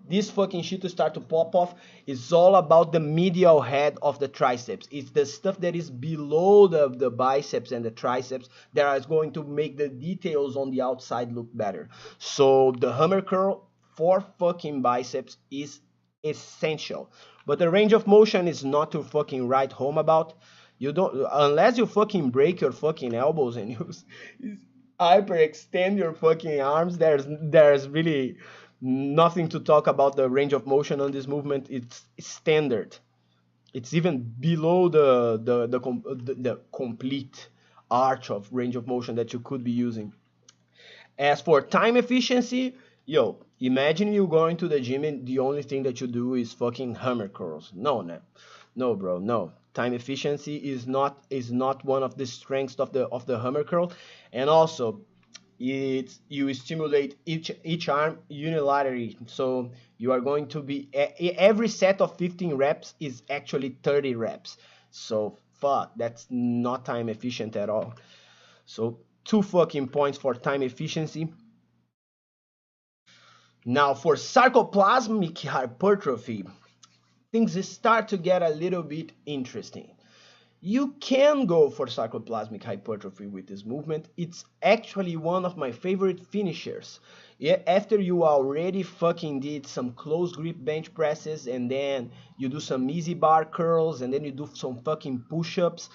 this fucking shit to start to pop off is all about the medial head of the triceps. It's the stuff that is below the biceps and the triceps that is going to make the details on the outside look better. So the hammer curl for fucking biceps is essential. But the range of motion is not to fucking write home about. You don't, unless you fucking break your fucking elbows and you hyperextend your fucking arms. There's really nothing to talk about the range of motion on this movement. It's standard. It's even below the complete arch of range of motion that you could be using. As for time efficiency, yo, imagine you going to the gym and the only thing that you do is fucking hammer curls. No, no, no, bro, no. Time efficiency is not one of the strengths of the hammer curl, and also you stimulate each arm unilaterally. So you are going to be every set of 15 reps is actually 30 reps. So fuck, that's not time efficient at all. So 2 fucking points for time efficiency. Now for sarcoplasmic hypertrophy, things start to get a little bit interesting. You can go for sarcoplasmic hypertrophy with this movement. It's actually one of my favorite finishers. Yeah, after you already fucking did some close grip bench presses and then you do some easy bar curls and then you do some fucking push-ups,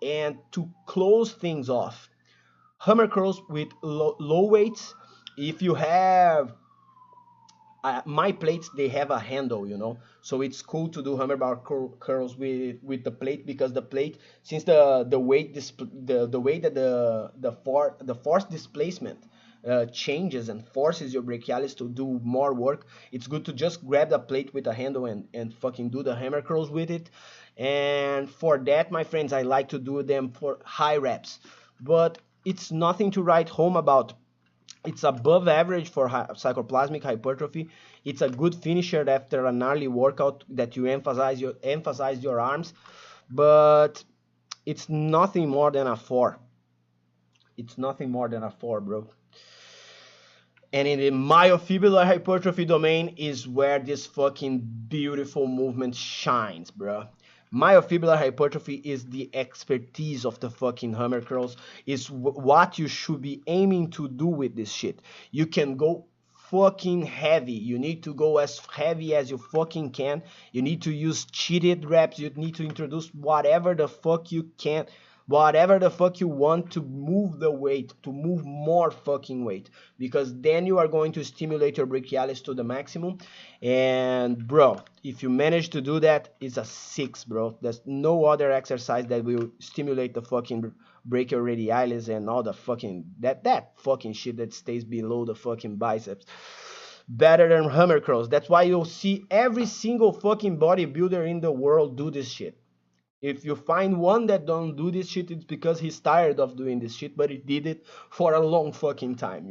and to close things off, hammer curls with low weights. If you have my plates, they have a handle, so it's cool to do hammer bar curls with the plate, because the plate, since the weight the way that the force displacement changes and forces your brachialis to do more work, it's good to just grab the plate with a handle and fucking do the hammer curls with it. And for that, my friends, I like to do them for high reps, but it's nothing to write home about. It's above average for sarcoplasmic hypertrophy. It's a good finisher after a gnarly workout that you emphasize your arms, but it's nothing more than a 4. It's nothing more than a 4, bro. And in the myofibular hypertrophy domain is where this fucking beautiful movement shines, bro. Myofibular hypertrophy is the expertise of the fucking hammer curls. Is what you should be aiming to do with this shit. You can go fucking heavy. You need to go as heavy as you fucking can. You need to use cheated reps. You need to introduce whatever the fuck you can, whatever the fuck you want to move the weight, to move more fucking weight, because then you are going to stimulate your brachialis to the maximum. And bro, if you manage to do that, it's a 6, bro. There's no other exercise that will stimulate the fucking brachioradialis and all the fucking that fucking shit that stays below the fucking biceps better than hammer curls. That's why you'll see every single fucking bodybuilder in the world do this shit. If you find one that don't do this shit, it's because he's tired of doing this shit, but he did it for a long fucking time,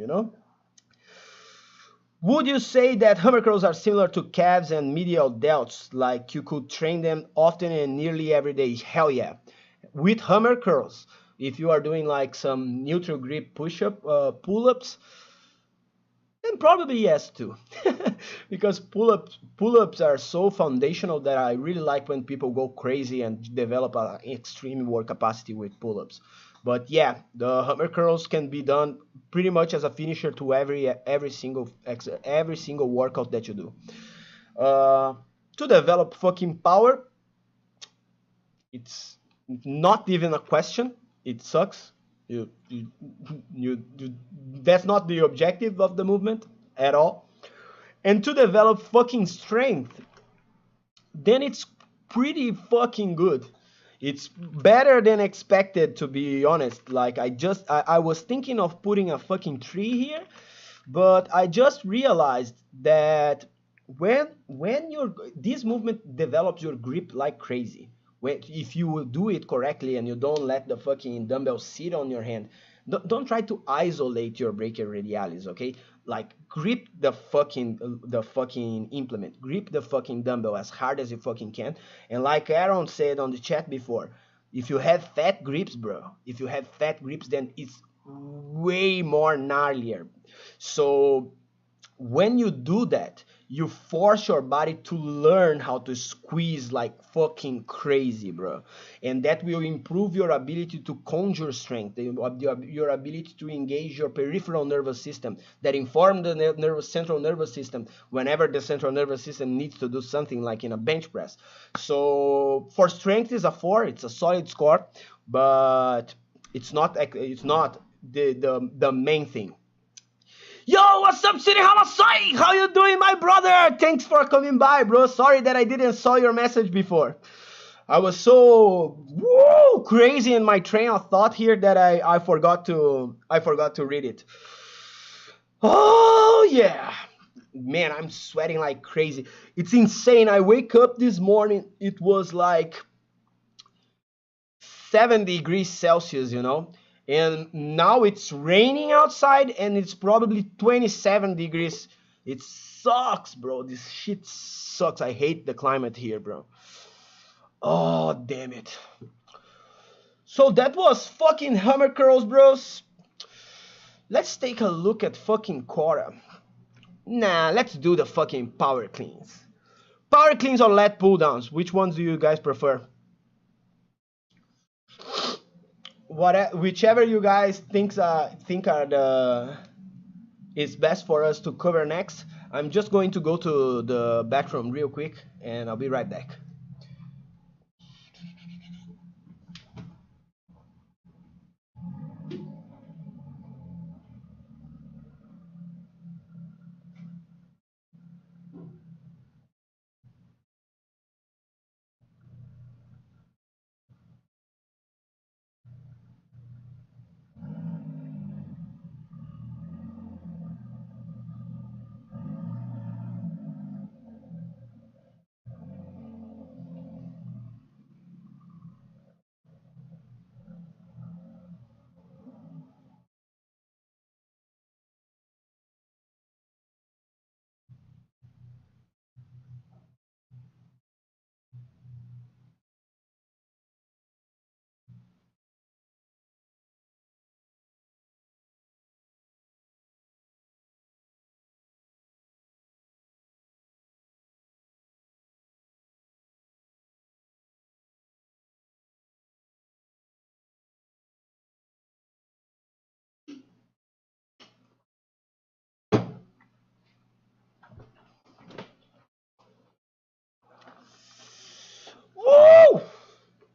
Would you say that hammer curls are similar to calves and medial delts? Like you could train them often and nearly every day? Hell yeah. With hammer curls, if you are doing like some neutral grip pull-ups, then probably yes too. Because pull-ups are so foundational that I really like when people go crazy and develop an extreme work capacity with pull-ups. But yeah, the hammer curls can be done pretty much as a finisher to every single workout that you do. To develop fucking power, it's not even a question. It sucks. You that's not the objective of the movement at all. And to develop fucking strength, then it's pretty fucking good. It's better than expected, to be honest. Like I was thinking of putting a fucking tree here, but I just realized that when this movement develops your grip like crazy. If you do it correctly and you don't let the fucking dumbbell sit on your hand, don't try to isolate your brachioradialis, okay? Like grip the fucking implement, grip the fucking dumbbell as hard as you fucking can. And like Aaron said on the chat before, if you have fat grips, bro, then it's way more gnarlier. So when you do that, you force your body to learn how to squeeze like fucking crazy, bro. And that will improve your ability to conjure strength, your ability to engage your peripheral nervous system that inform the central nervous system whenever the central nervous system needs to do something like in a bench press. So for strength is a 4, it's a solid score, but it's not the main thing. Yo, what's up, City Hamasai? How you doing, my brother? Thanks for coming by, bro. Sorry that I didn't saw your message before. I was so crazy in my train of thought here that I forgot to read it. Oh yeah. Man, I'm sweating like crazy. It's insane. I wake up this morning, it was like 7 degrees Celsius, and now it's raining outside and it's probably 27 degrees. It sucks, bro. This shit sucks. I hate the climate here, bro. Oh, damn it. So that was fucking hammer curls, bros. Let's take a look at fucking Quora. Nah, let's do the fucking power cleans. Power cleans or lat pull downs? Which ones do you guys prefer? Whichever you guys think are the is best for us to cover next. I'm just going to go to the bathroom real quick and I'll be right back. Woo!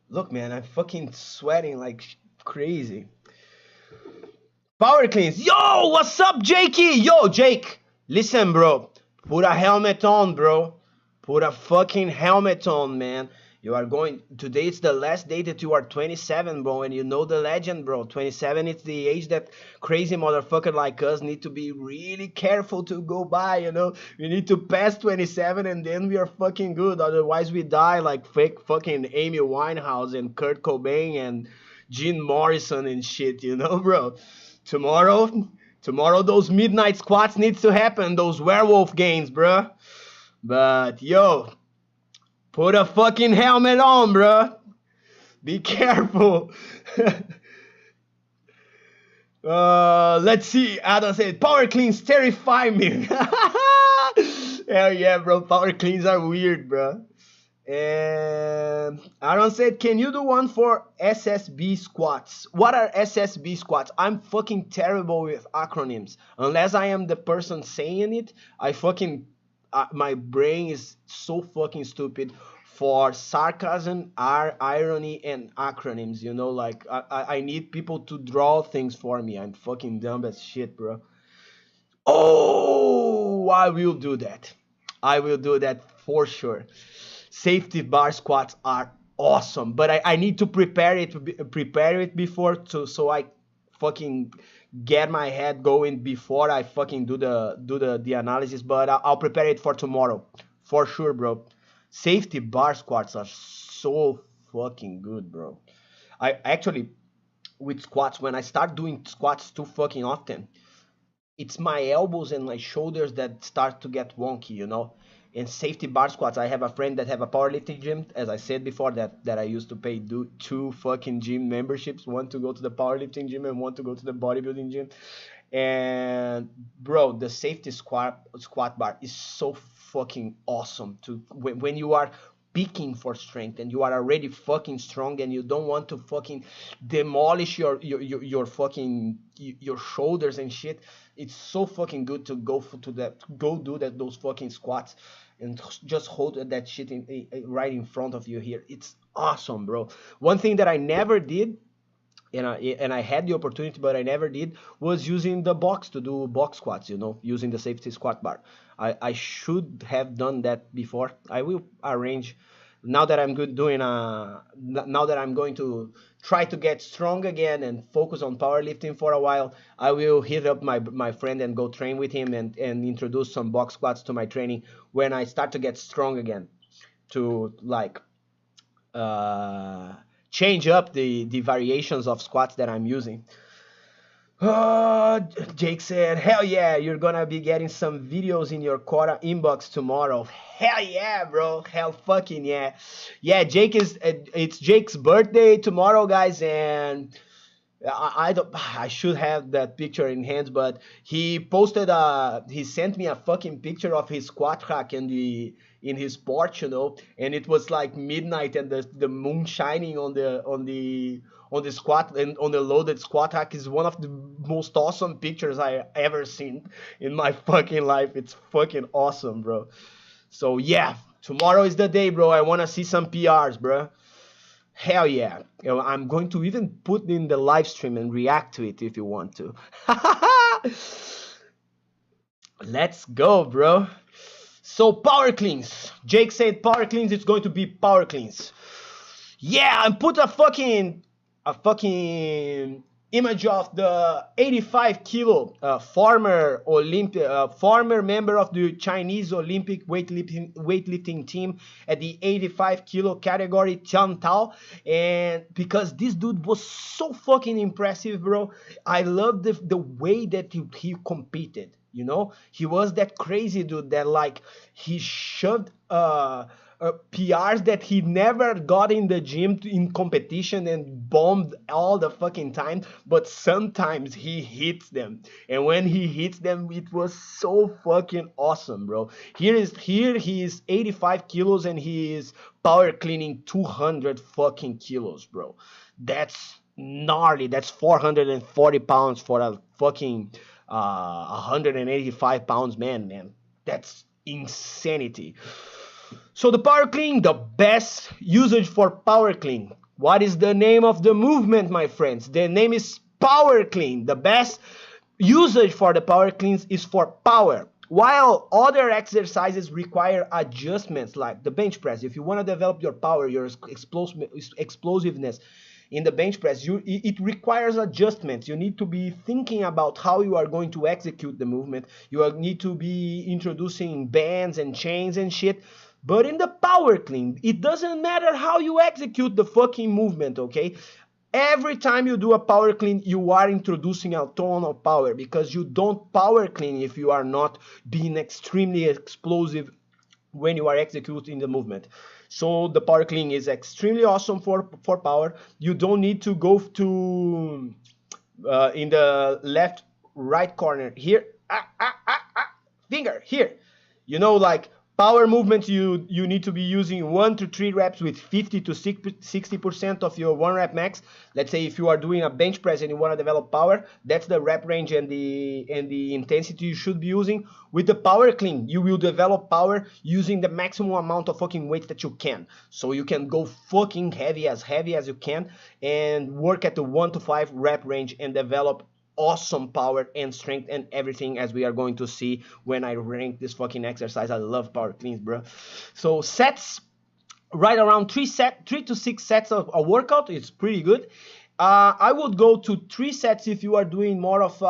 Look, man, I'm fucking sweating like crazy. Power cleans. Yo, what's up, Jakey? Yo, Jake. Listen, bro. Put a helmet on, bro. Put a fucking helmet on, man. You are going. Today it's the last day that you are 27, bro, and you know the legend, bro. 27 is the age that crazy motherfucker like us need to be really careful to go by. We need to pass 27 and then we are fucking good. Otherwise, we die like fake fucking Amy Winehouse and Kurt Cobain and Jim Morrison and shit, bro. Tomorrow, those midnight squats needs to happen. Those werewolf games, bro. But yo, put a fucking helmet on, bro. Be careful. Let's see. Adam said, power cleans terrify me. Hell yeah, bro. Power cleans are weird, bro. And Aaron said, can you do one for SSB squats? What are SSB squats? I'm fucking terrible with acronyms. Unless I am the person saying it, my brain is so fucking stupid for sarcasm, irony, and acronyms. Like I need people to draw things for me. I'm fucking dumb as shit, bro. Oh, I will do that. I will do that for sure. Safety bar squats are awesome, but I need to prepare it before so I fucking get my head going before I fucking do the analysis. But I'll prepare it for tomorrow for sure, bro. Safety bar squats are so fucking good, bro. I actually, with squats, when I start doing squats too fucking often, it's my elbows and my shoulders that start to get wonky. In safety bar squats, I have a friend that have a powerlifting gym, as I said before, that I used to pay two fucking gym memberships, one to go to the powerlifting gym and one to go to the bodybuilding gym. And bro, the safety squat bar is so fucking awesome to when you are peaking for strength and you are already fucking strong and you don't want to fucking demolish your fucking your shoulders and shit. It's so fucking good to go do that those fucking squats and just hold that shit right in front of you here. It's awesome, bro. One thing that I never did, and I had the opportunity, but I never did, was using the box to do box squats, using the safety squat bar. I should have done that before. I will arrange, now that I'm good doing, now that I'm going to try to get strong again and focus on powerlifting for a while, I will hit up my friend and go train with him and introduce some box squats to my training when I start to get strong again, to like uh, change up the variations of squats that I'm using. Jake said, hell yeah, you're gonna be getting some videos in your Quora inbox tomorrow. Hell yeah, bro. Hell fucking yeah. Yeah, it's Jake's birthday tomorrow, guys, and I should have that picture in hands, but he sent me a fucking picture of his squat rack in his porch, and it was like midnight and the moon shining on the squat and on the loaded squat rack. Is one of the most awesome pictures I ever seen in my fucking life. It's fucking awesome, bro. So yeah, tomorrow is the day, bro. I want to see some PRs, bro. Hell yeah. I'm going to even put in the live stream and react to it if you want to. Let's go, bro. So power cleans. Jake said power cleans, it's going to be power cleans. Yeah, and put a fucking image of the 85 kilo former member of the Chinese Olympic weightlifting team at the 85 kilo category, Tian Tao. And because this dude was so fucking impressive, bro, I love the way that he competed. He was that crazy dude that like he shoved PRs that he never got in the gym in competition and bombed all the fucking time, but sometimes he hits them, and when he hits them, it was so fucking awesome, bro. Here he is 85 kilos and he is power cleaning 200 fucking kilos, bro. That's gnarly. That's 440 pounds for a fucking 185 pounds man. That's insanity. So the power clean, the best usage for power clean. What is the name of the movement, my friends? The name is power clean. The best usage for the power cleans is for power. While other exercises require adjustments like the bench press, if you want to develop your power, your explosiveness in the bench press, it requires adjustments. You need to be thinking about how you are going to execute the movement. You need to be introducing bands and chains and shit. But in the power clean, it doesn't matter how you execute the fucking movement, okay? Every time you do a power clean, you are introducing a ton of power, because you don't power clean if you are not being extremely explosive when you are executing the movement. So the power clean is extremely awesome for power. You don't need to go to in the left right corner here, finger here, like power movements, you need to be using 1 to 3 reps with 50 to 60% of your 1 rep max. Let's say if you are doing a bench press and you want to develop power, that's the rep range and the intensity you should be using. With the power clean, you will develop power using the maximum amount of fucking weight that you can. So you can go fucking heavy as you can and work at the 1 to 5 rep range and develop awesome power and strength and everything, as we are going to see when I rank this fucking exercise. I love power cleans, bro. So sets, right around 3 to 6 sets of a workout, it's pretty good. I would go to 3 sets if you are doing more of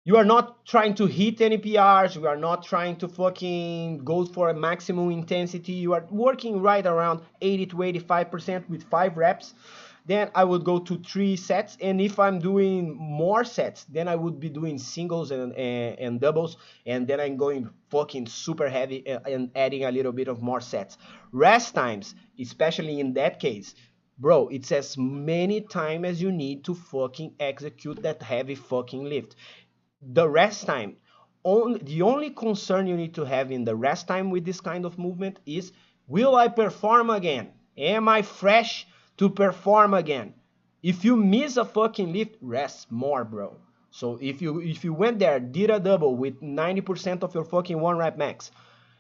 you are not trying to hit any PRs, you are not trying to fucking go for a maximum intensity, you are working right around 80 to 85% with 5 reps. Then I would go to 3 sets, and if I'm doing more sets, then I would be doing singles and doubles, and then I'm going fucking super heavy and adding a little bit of more sets. Rest times, especially in that case, bro, it's as many times as you need to fucking execute that heavy fucking lift. The rest time, the only concern you need to have in the rest time with this kind of movement is, will I perform again? Am I fresh to perform again? If you miss a fucking lift, rest more, bro. So if you went there, did a double with 90% of your fucking 1 rep max,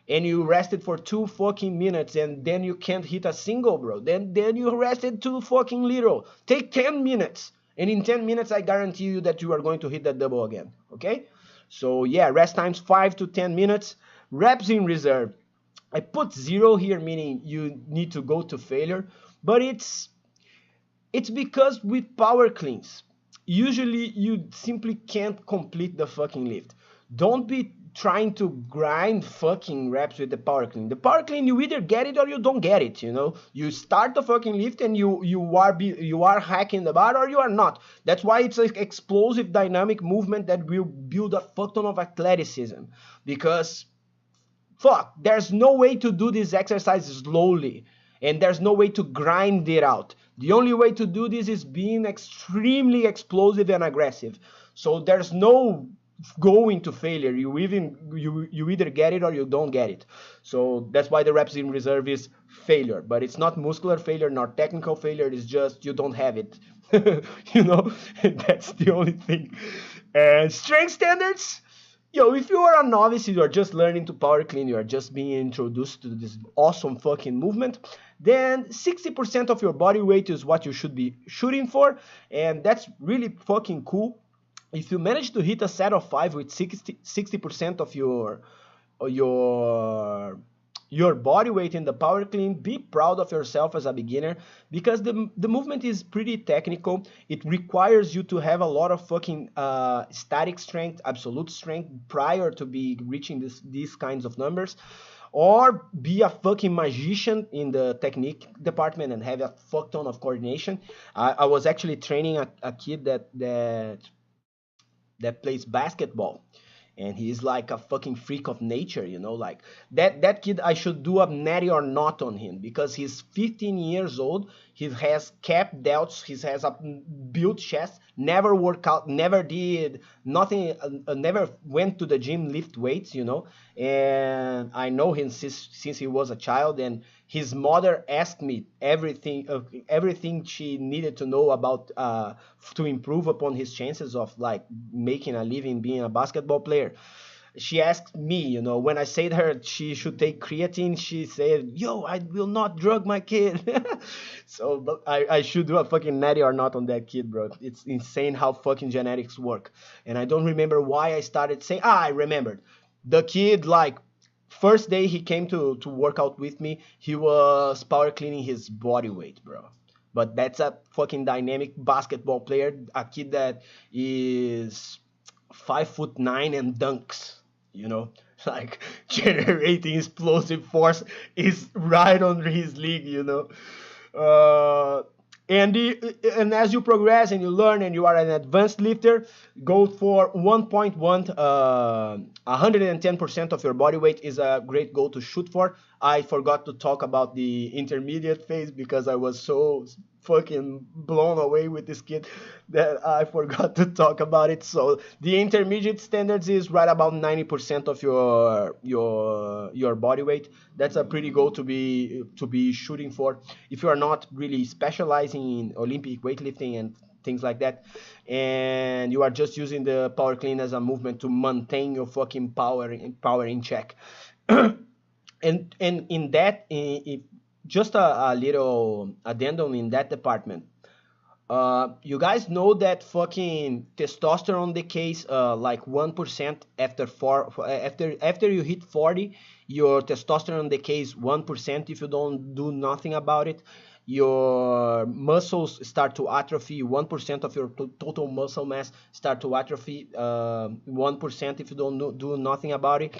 and you rested for 2 fucking minutes, and then you can't hit a single, bro, then you rested too fucking little. Take 10 minutes, and in 10 minutes I guarantee you that you are going to hit that double again. Okay? So yeah, rest times 5 to 10 minutes. Reps in reserve, I put 0 here, meaning you need to go to failure, but it's because with power cleans, usually you simply can't complete the fucking lift. Don't be trying to grind fucking reps with the power clean. The power clean, you either get it or you don't get it, you know? You start the fucking lift and you are hacking the bar, or you are not. That's why it's an explosive dynamic movement that will build a fuck ton of athleticism. Because fuck, there's no way to do this exercise slowly, and there's no way to grind it out. The only way to do this is being extremely explosive and aggressive. So there's no going to failure. You either get it or you don't get it. So that's why the reps in reserve is failure. But it's not muscular failure, not technical failure. It's just you don't have it. You know, that's the only thing. And strength standards. Yo, if you are a novice, you are just learning to power clean, you are just being introduced to this awesome fucking movement, then 60% of your body weight is what you should be shooting for, and that's really fucking cool. If you manage to hit a set of 5 with 60% of your body weight in the power clean, be proud of yourself as a beginner, because the movement is pretty technical. It requires you to have a lot of fucking static strength, absolute strength, prior to be reaching these kinds of numbers, or be a fucking magician in the technique department and have a fuck ton of coordination. I was actually training a kid that plays basketball, and he's like a fucking freak of nature, you know, like that kid, I should do a natty or not on him, because he's 15 years old, he has cap delts, he has a built chest, never worked out, never did nothing, never went to the gym, lift weights, you know. And I know him since he was a child, and his mother asked me everything she needed to know about to improve upon his chances of like making a living being a basketball player. She asked me, you know, when I said her she should take creatine, she said, yo, I will not drug my kid. So but I should do a fucking natty or not on that kid, bro. It's insane how fucking genetics work. And I don't remember why I started saying, I remembered. The kid, like, first day he came to work out with me, he was power cleaning his body weight, bro. But that's a fucking dynamic basketball player, a kid that is 5'9" and dunks, you know, like generating explosive force is right on his league, you know. And as you progress and you learn and you are an advanced lifter, go for 1.1. 110% of your body weight is a great goal to shoot for. I forgot to talk about the intermediate phase because I was so fucking blown away with this kid that I forgot to talk about it. So the intermediate standards is right about 90% of your body weight. That's a pretty goal to be shooting for. If you are not really specializing in Olympic weightlifting and things like that, and you are just using the power clean as a movement to maintain your fucking power in check. and in that, just a little addendum in that department. You guys know that fucking testosterone decays like 1% after you hit 40. Your testosterone decays 1% if you don't do nothing about it. Your muscles start to atrophy. 1% of your total muscle mass start to atrophy. 1% if you don't do nothing about it.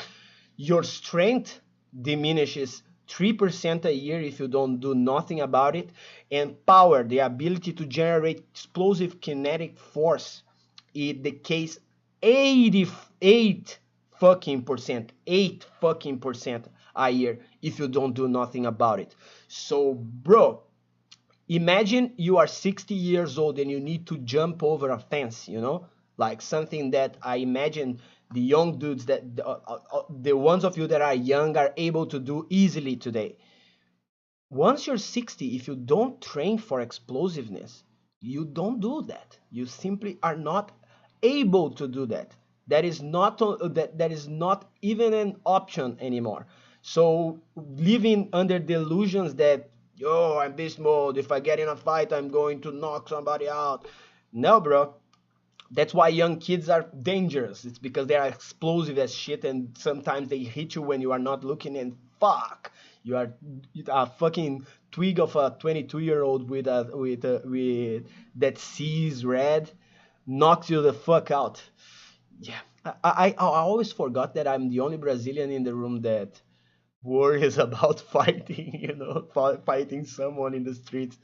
Your strength diminishes 3% a year if you don't do nothing about it. And power, the ability to generate explosive kinetic force, it decays 88 fucking percent, 8 fucking percent a year if you don't do nothing about it. So, bro, imagine you are 60 years old and you need to jump over a fence, you know? Like something that I imagine the young dudes that the ones of you that are young are able to do easily today. Once you're 60, if you don't train for explosiveness, you don't do that. You simply are not able to do that. That is not that is not even an option anymore. So living under delusions that, yo, I'm beast mode, if I get in a fight I'm going to knock somebody out. No, bro. That's why young kids are dangerous. It's because they are explosive as shit, and sometimes they hit you when you are not looking, and fuck, you are a fucking twig of a 22-year-old with that sees red, knocks you the fuck out. Yeah, I always forgot that I'm the only Brazilian in the room that worries about fighting, fighting someone in the streets.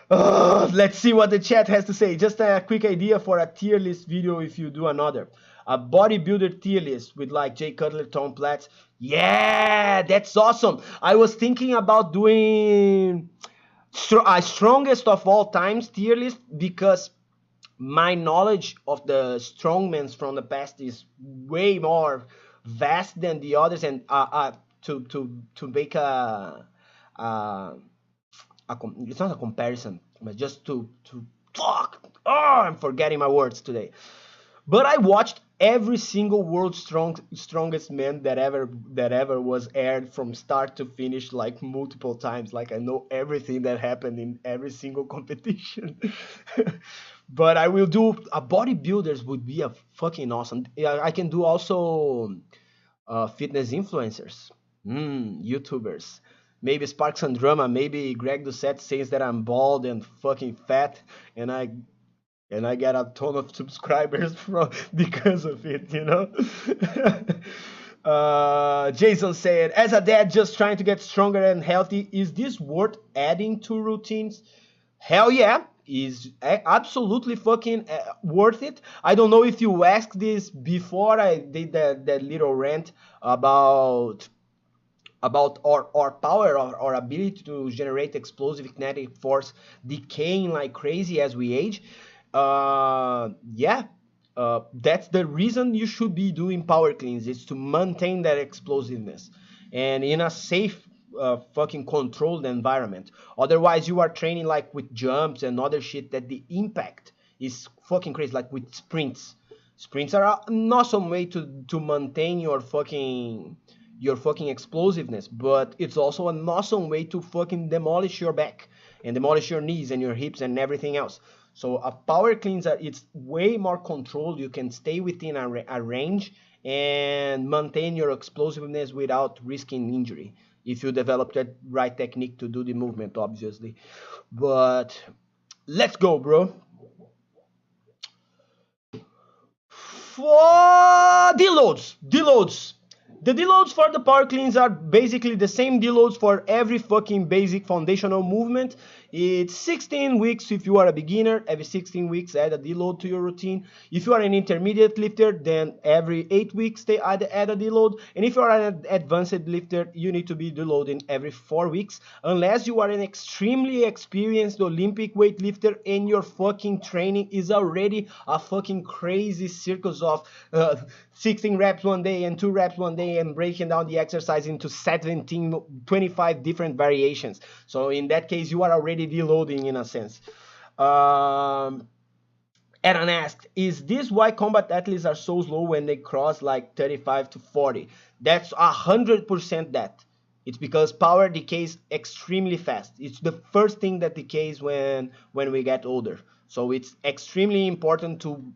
Let's see what the chat has to say. Just a quick idea for a tier list video if you do another. A bodybuilder tier list with like Jay Cutler, Tom Platz. Yeah, that's awesome. I was thinking about doing a strongest of all times tier list because my knowledge of the strongmen from the past is way more vast than the others, and to make it's not a comparison, but just to talk. Oh, I'm forgetting my words today. But I watched every single world's strongest man that ever was aired from start to finish like multiple times. Like I know everything that happened in every single competition. But I will do a bodybuilders would be a fucking awesome. Yeah, I can do also fitness influencers, YouTubers. Maybe Sparks and Drama. Maybe Greg Doucette says that I'm bald and fucking fat, and I get a ton of subscribers from because of it, Jason said, as a dad just trying to get stronger and healthy, is this worth adding to routines? Hell yeah, is absolutely fucking worth it. I don't know if you asked this before I did that little rant about our power, our ability to generate explosive kinetic force decaying like crazy as we age. That's the reason you should be doing power cleans, is to maintain that explosiveness and in a safe fucking controlled environment. Otherwise you are training like with jumps and other shit that the impact is fucking crazy, like with sprints are an awesome way to maintain your fucking explosiveness, but it's also an awesome way to fucking demolish your back and demolish your knees and your hips and everything else. So a power cleanser, it's way more controlled. You can stay within a range and maintain your explosiveness without risking injury if you develop that right technique to do the movement, obviously. But let's go, bro. For deloads. The deloads for the power cleans are basically the same deloads for every fucking basic foundational movement. It's 16 weeks if you are a beginner. Every 16 weeks add a deload to your routine. If you are an intermediate lifter, then every 8 weeks they add a deload. And if you are an advanced lifter, you need to be deloading every 4 weeks, unless you are an extremely experienced Olympic weightlifter and your fucking training is already a fucking crazy circus of 16 reps one day and 2 reps one day and breaking down the exercise into 25 different variations. So in that case, you are already deloading in a sense. Aaron asked, is this why combat athletes are so slow when they cross like 35 to 40? That's 100% that. It's because power decays extremely fast. It's the first thing that decays when we get older. So it's extremely important to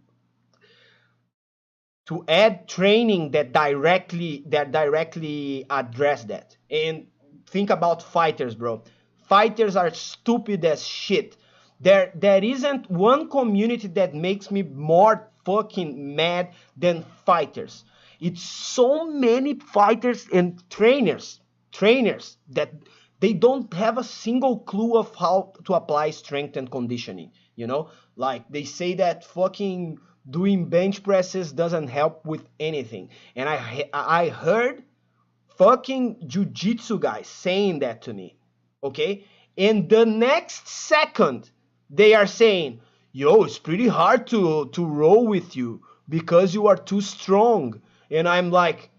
add training that directly address that. And think about fighters, bro. Fighters are stupid as shit. There isn't one community that makes me more fucking mad than fighters. It's so many fighters and trainers that they don't have a single clue of how to apply strength and conditioning. Like they say that fucking doing bench presses doesn't help with anything. And I heard fucking jiu-jitsu guys saying that to me. Okay? And the next second, they are saying, yo, it's pretty hard to row with you because you are too strong. And I'm like,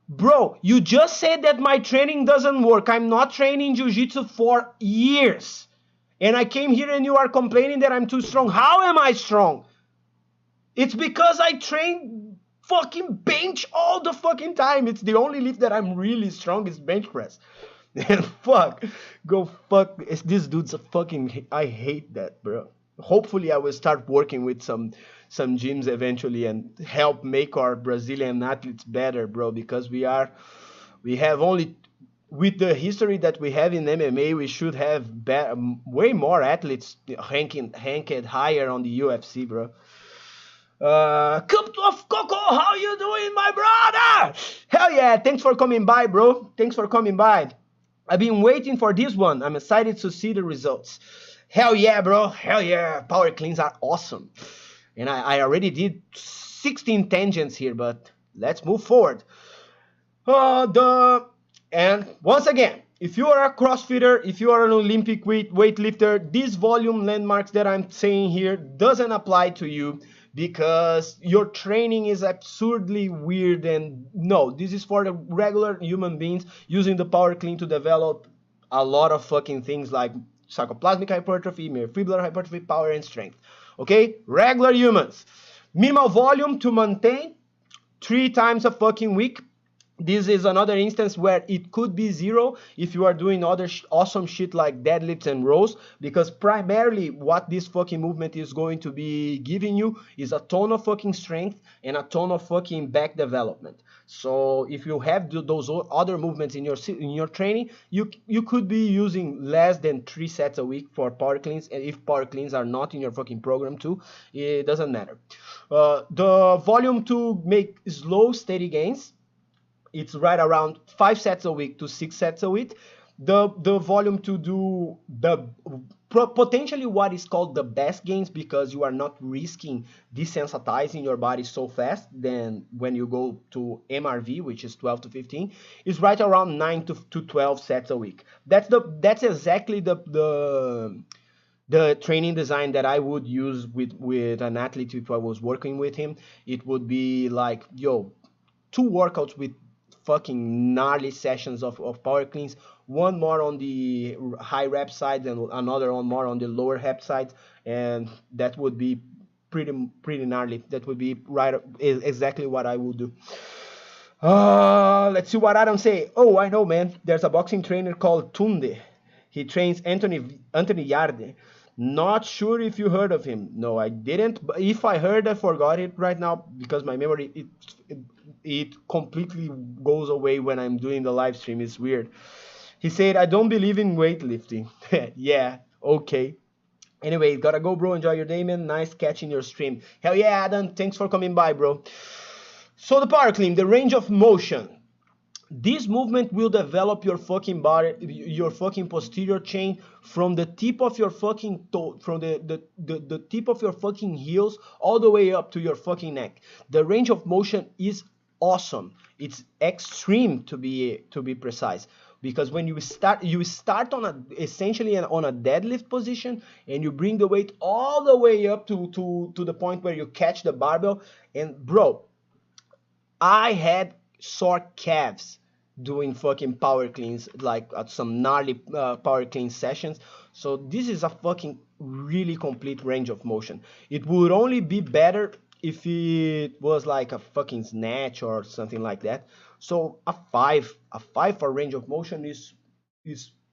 bro, you just said that my training doesn't work. I'm not training jiu-jitsu for years. And I came here and you are complaining that I'm too strong. How am I strong? It's because I train fucking bench all the fucking time. It's the only lift that I'm really strong is bench press. And fuck, go fuck. This dude's a fucking. I hate that, bro. Hopefully, I will start working with some gyms eventually and help make our Brazilian athletes better, bro. Because we have only with the history that we have in MMA, we should have way more athletes ranked higher on the UFC, bro. Cup of Coco, how you doing, my brother? Hell yeah, thanks for coming by, bro. Thanks for coming by. I've been waiting for this one. I'm excited to see the results. Hell yeah, bro. Hell yeah. Power cleans are awesome. And I already did 16 tangents here, but let's move forward. And once again, if you are a CrossFitter, if you are an Olympic weightlifter, these volume landmarks that I'm saying here doesn't apply to you because your training is absurdly weird. And no, this is for the regular human beings using the power clean to develop a lot of fucking things like sarcoplasmic hypertrophy, myofibrillar hypertrophy, power and strength. Okay, regular humans. Minimal volume to maintain 3 times a fucking week. This is another instance where it could be 0 if you are doing other awesome shit like deadlifts and rows, because primarily what this fucking movement is going to be giving you is a ton of fucking strength and a ton of fucking back development. So if you have those other movements in your training, you could be using less than 3 sets a week for power cleans, and if power cleans are not in your fucking program too, it doesn't matter. The volume to make slow steady gains, it's right around 5 sets a week to 6 sets a week. The volume to do the potentially what is called the best gains, because you are not risking desensitizing your body so fast than when you go to MRV, which is 12 to 15, is right around 9 to 12 sets a week. That's exactly the training design that I would use with an athlete if I was working with him. It would be like, yo, 2 workouts with fucking gnarly sessions of power cleans, one more on the high rep side and another on more on the lower rep side, and that would be pretty gnarly. That would be right exactly what I would do. Let's see what Adam say. Oh, I know, man. There's a boxing trainer called Tunde. He trains Anthony Yarde. Not sure if you heard of him. No, I didn't. But if I heard, I forgot it right now because my memory it completely goes away when I'm doing the live stream. It's weird. He said, I don't believe in weightlifting. Yeah, okay. Anyway, gotta go, bro. Enjoy your day, man. Nice catching your stream. Hell yeah, Adam. Thanks for coming by, bro. So the power clean, the range of motion. This movement will develop your fucking body, your fucking posterior chain from the tip of your fucking toe, from the tip of your fucking heels all the way up to your fucking neck. The range of motion is awesome. It's extreme to be precise, because when you start on essentially on a deadlift position and you bring the weight all the way up to the point where you catch the barbell. And bro, I had sore calves doing fucking power cleans, like at some gnarly power clean sessions. So this is a fucking really complete range of motion. It would only be better if it was like a fucking snatch or something like that. So a 5 for range of motion is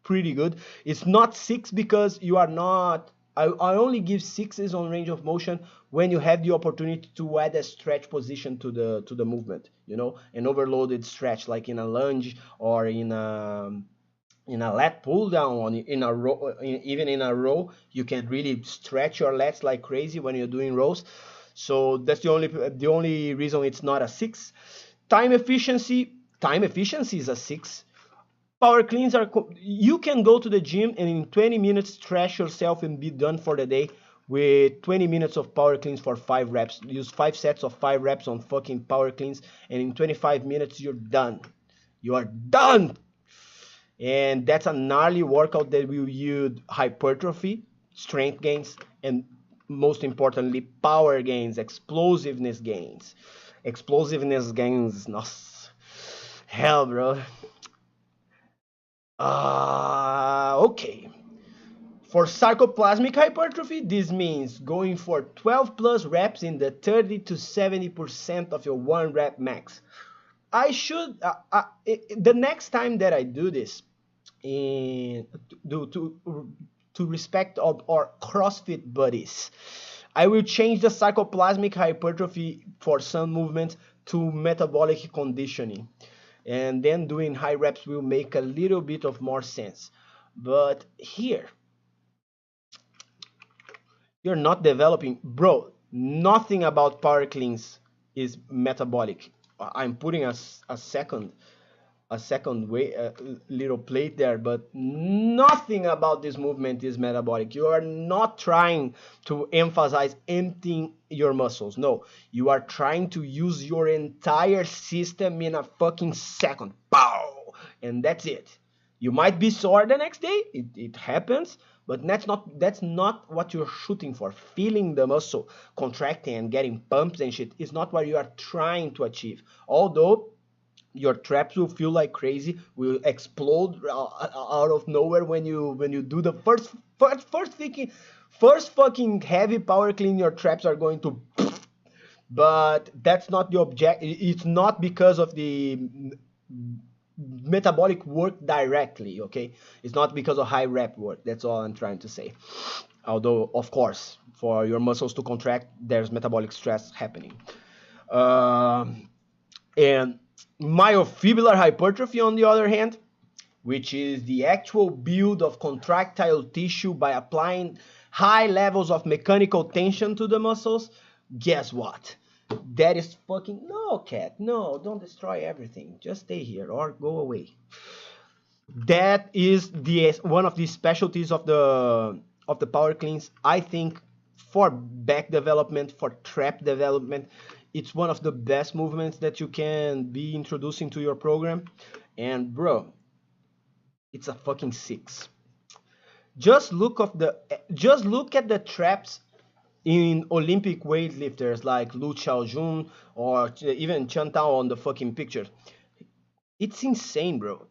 pretty good. It's not 6 because you are not. I only give 6s on range of motion when you have the opportunity to add a stretch position to the movement, you know, an overloaded stretch like in a lunge or in a lat pull down, in a row, even in a row, you can really stretch your lats like crazy when you're doing rows. So that's the only reason it's not a 6. Time efficiency is a 6. Power cleans are, you can go to the gym and in 20 minutes trash yourself and be done for the day with 20 minutes of power cleans for 5 reps. Use 5 sets of 5 reps on fucking power cleans, and in 25 minutes you're done. You are done. And that's a gnarly workout that will yield hypertrophy, strength gains, and most importantly, power gains, explosiveness gains. Explosiveness gains, nossa. Hell, bro. Okay. For sarcoplasmic hypertrophy, this means going for 12 plus reps in the 30 to 70% of your 1 rep max. I should, the next time that I do this, in, to, to, to respect of our CrossFit buddies, I will change the sarcoplasmic hypertrophy for some movements to metabolic conditioning. And then doing high reps will make a little bit of more sense. But here, you're not developing, bro. Nothing about power cleans is metabolic. I'm putting a second way little plate there, but nothing about this movement is metabolic. You are not trying to emphasize emptying your muscles. No, you are trying to use your entire system in a fucking second. Pow, and that's it. You might be sore the next day. It happens, but that's not what you're shooting for. Feeling the muscle contracting and getting pumps and shit is not what you are trying to achieve. Although your traps will feel like crazy, will explode out of nowhere when you do the first fucking heavy power clean. Your traps are going to, but that's not the object. It's not because of the metabolic work directly, okay? It's not because of high rep work. That's all I'm trying to say. Although, of course, for your muscles to contract, there's metabolic stress happening. And myofibrillar hypertrophy, on the other hand, which is the actual build of contractile tissue by applying high levels of mechanical tension to the muscles, guess what? That is fucking... No, cat, no, don't destroy everything. Just stay here or go away. That is one of the specialties of the power cleans. I think for back development, for trap development, it's one of the best movements that you can be introducing to your program. And bro, it's a fucking 6. Just look at the traps in Olympic weightlifters like Lu Xiaojun or even Chen Tao on the fucking picture. It's insane, bro.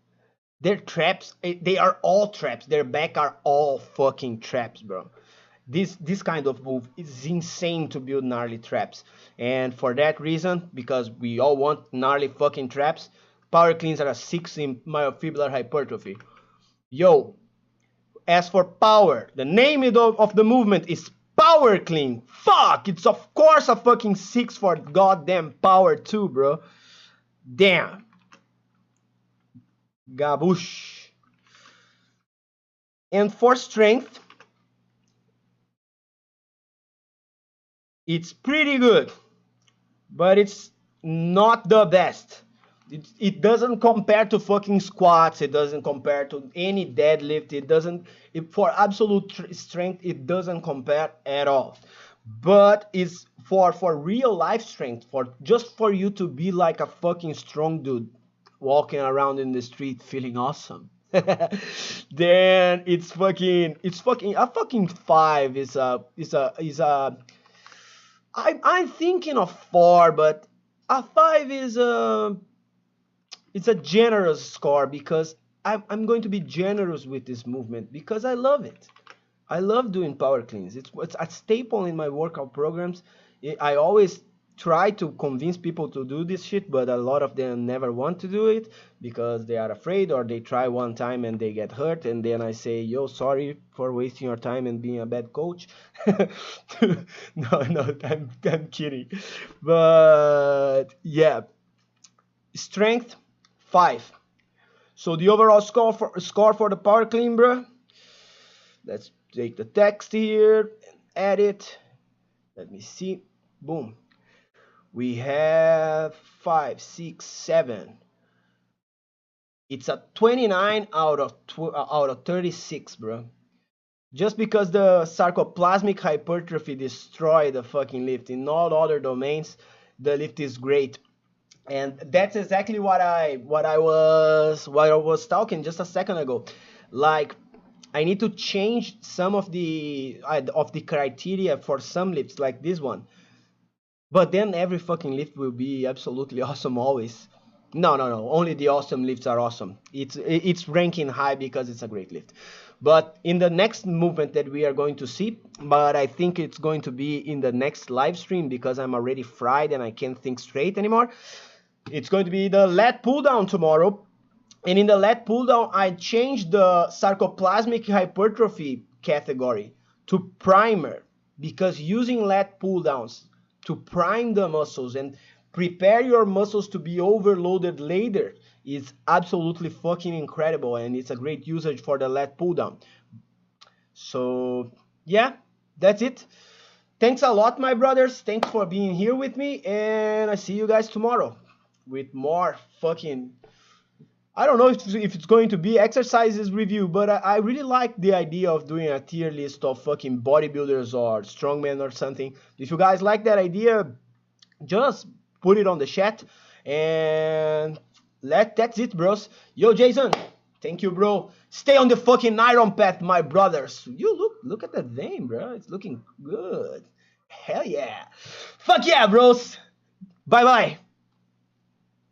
Their traps, they are all traps. Their back are all fucking traps, bro. This kind of move is insane to build gnarly traps. And for that reason, because we all want gnarly fucking traps, power cleans are a 6 in myofibrillar hypertrophy. Yo, as for power, the name of the movement is power clean. Fuck, it's of course a fucking 6 for goddamn power too, bro. Damn. Gabush. And for strength, it's pretty good, but it's not the best. It doesn't compare to fucking squats. It doesn't compare to any deadlift. For absolute strength, it doesn't compare at all. But it's for real life strength, for just for you to be like a fucking strong dude walking around in the street feeling awesome. Then it's fucking a fucking 5 is a I'm thinking of 4, but a 5 is it's a generous score because I'm going to be generous with this movement because I love it. I love doing power cleans. It's a staple in my workout programs. I always try to convince people to do this shit, but a lot of them never want to do it because they are afraid, or they try one time and they get hurt, and then I say, yo, sorry for wasting your time and being a bad coach. No, I'm kidding. But yeah, strength 5. So the overall score for the power clean, bro. Let's take the text here and add it. Let me see. Boom. We have 5, 6, 7. It's a 29 out of 36, bro. Just because the sarcoplasmic hypertrophy destroyed the fucking lift. In all other domains, the lift is great. And that's exactly what I was talking just a second ago. Like, I need to change some of the criteria for some lifts like this one. But then every fucking lift will be absolutely awesome always. No, no, no. Only the awesome lifts are awesome. It's ranking high because it's a great lift. But in the next movement that we are going to see, but I think it's going to be in the next live stream because I'm already fried and I can't think straight anymore. It's going to be the lat pull down tomorrow. And in the lat pull down, I changed the sarcoplasmic hypertrophy category to primer because using lat pull downs to prime the muscles and prepare your muscles to be overloaded later is absolutely fucking incredible, and it's a great usage for the lat pull down. So yeah, that's it. Thanks a lot, my brothers. Thanks for being here with me, and I see you guys tomorrow with more fucking, I don't know if it's going to be exercises review, but I really like the idea of doing a tier list of fucking bodybuilders or strongmen or something. If you guys like that idea, just put it on the chat. And that's it, bros. Yo, Jason, thank you, bro. Stay on the fucking iron path, my brothers. You look at that vein, bro. It's looking good. Hell yeah. Fuck yeah, bros. Bye bye.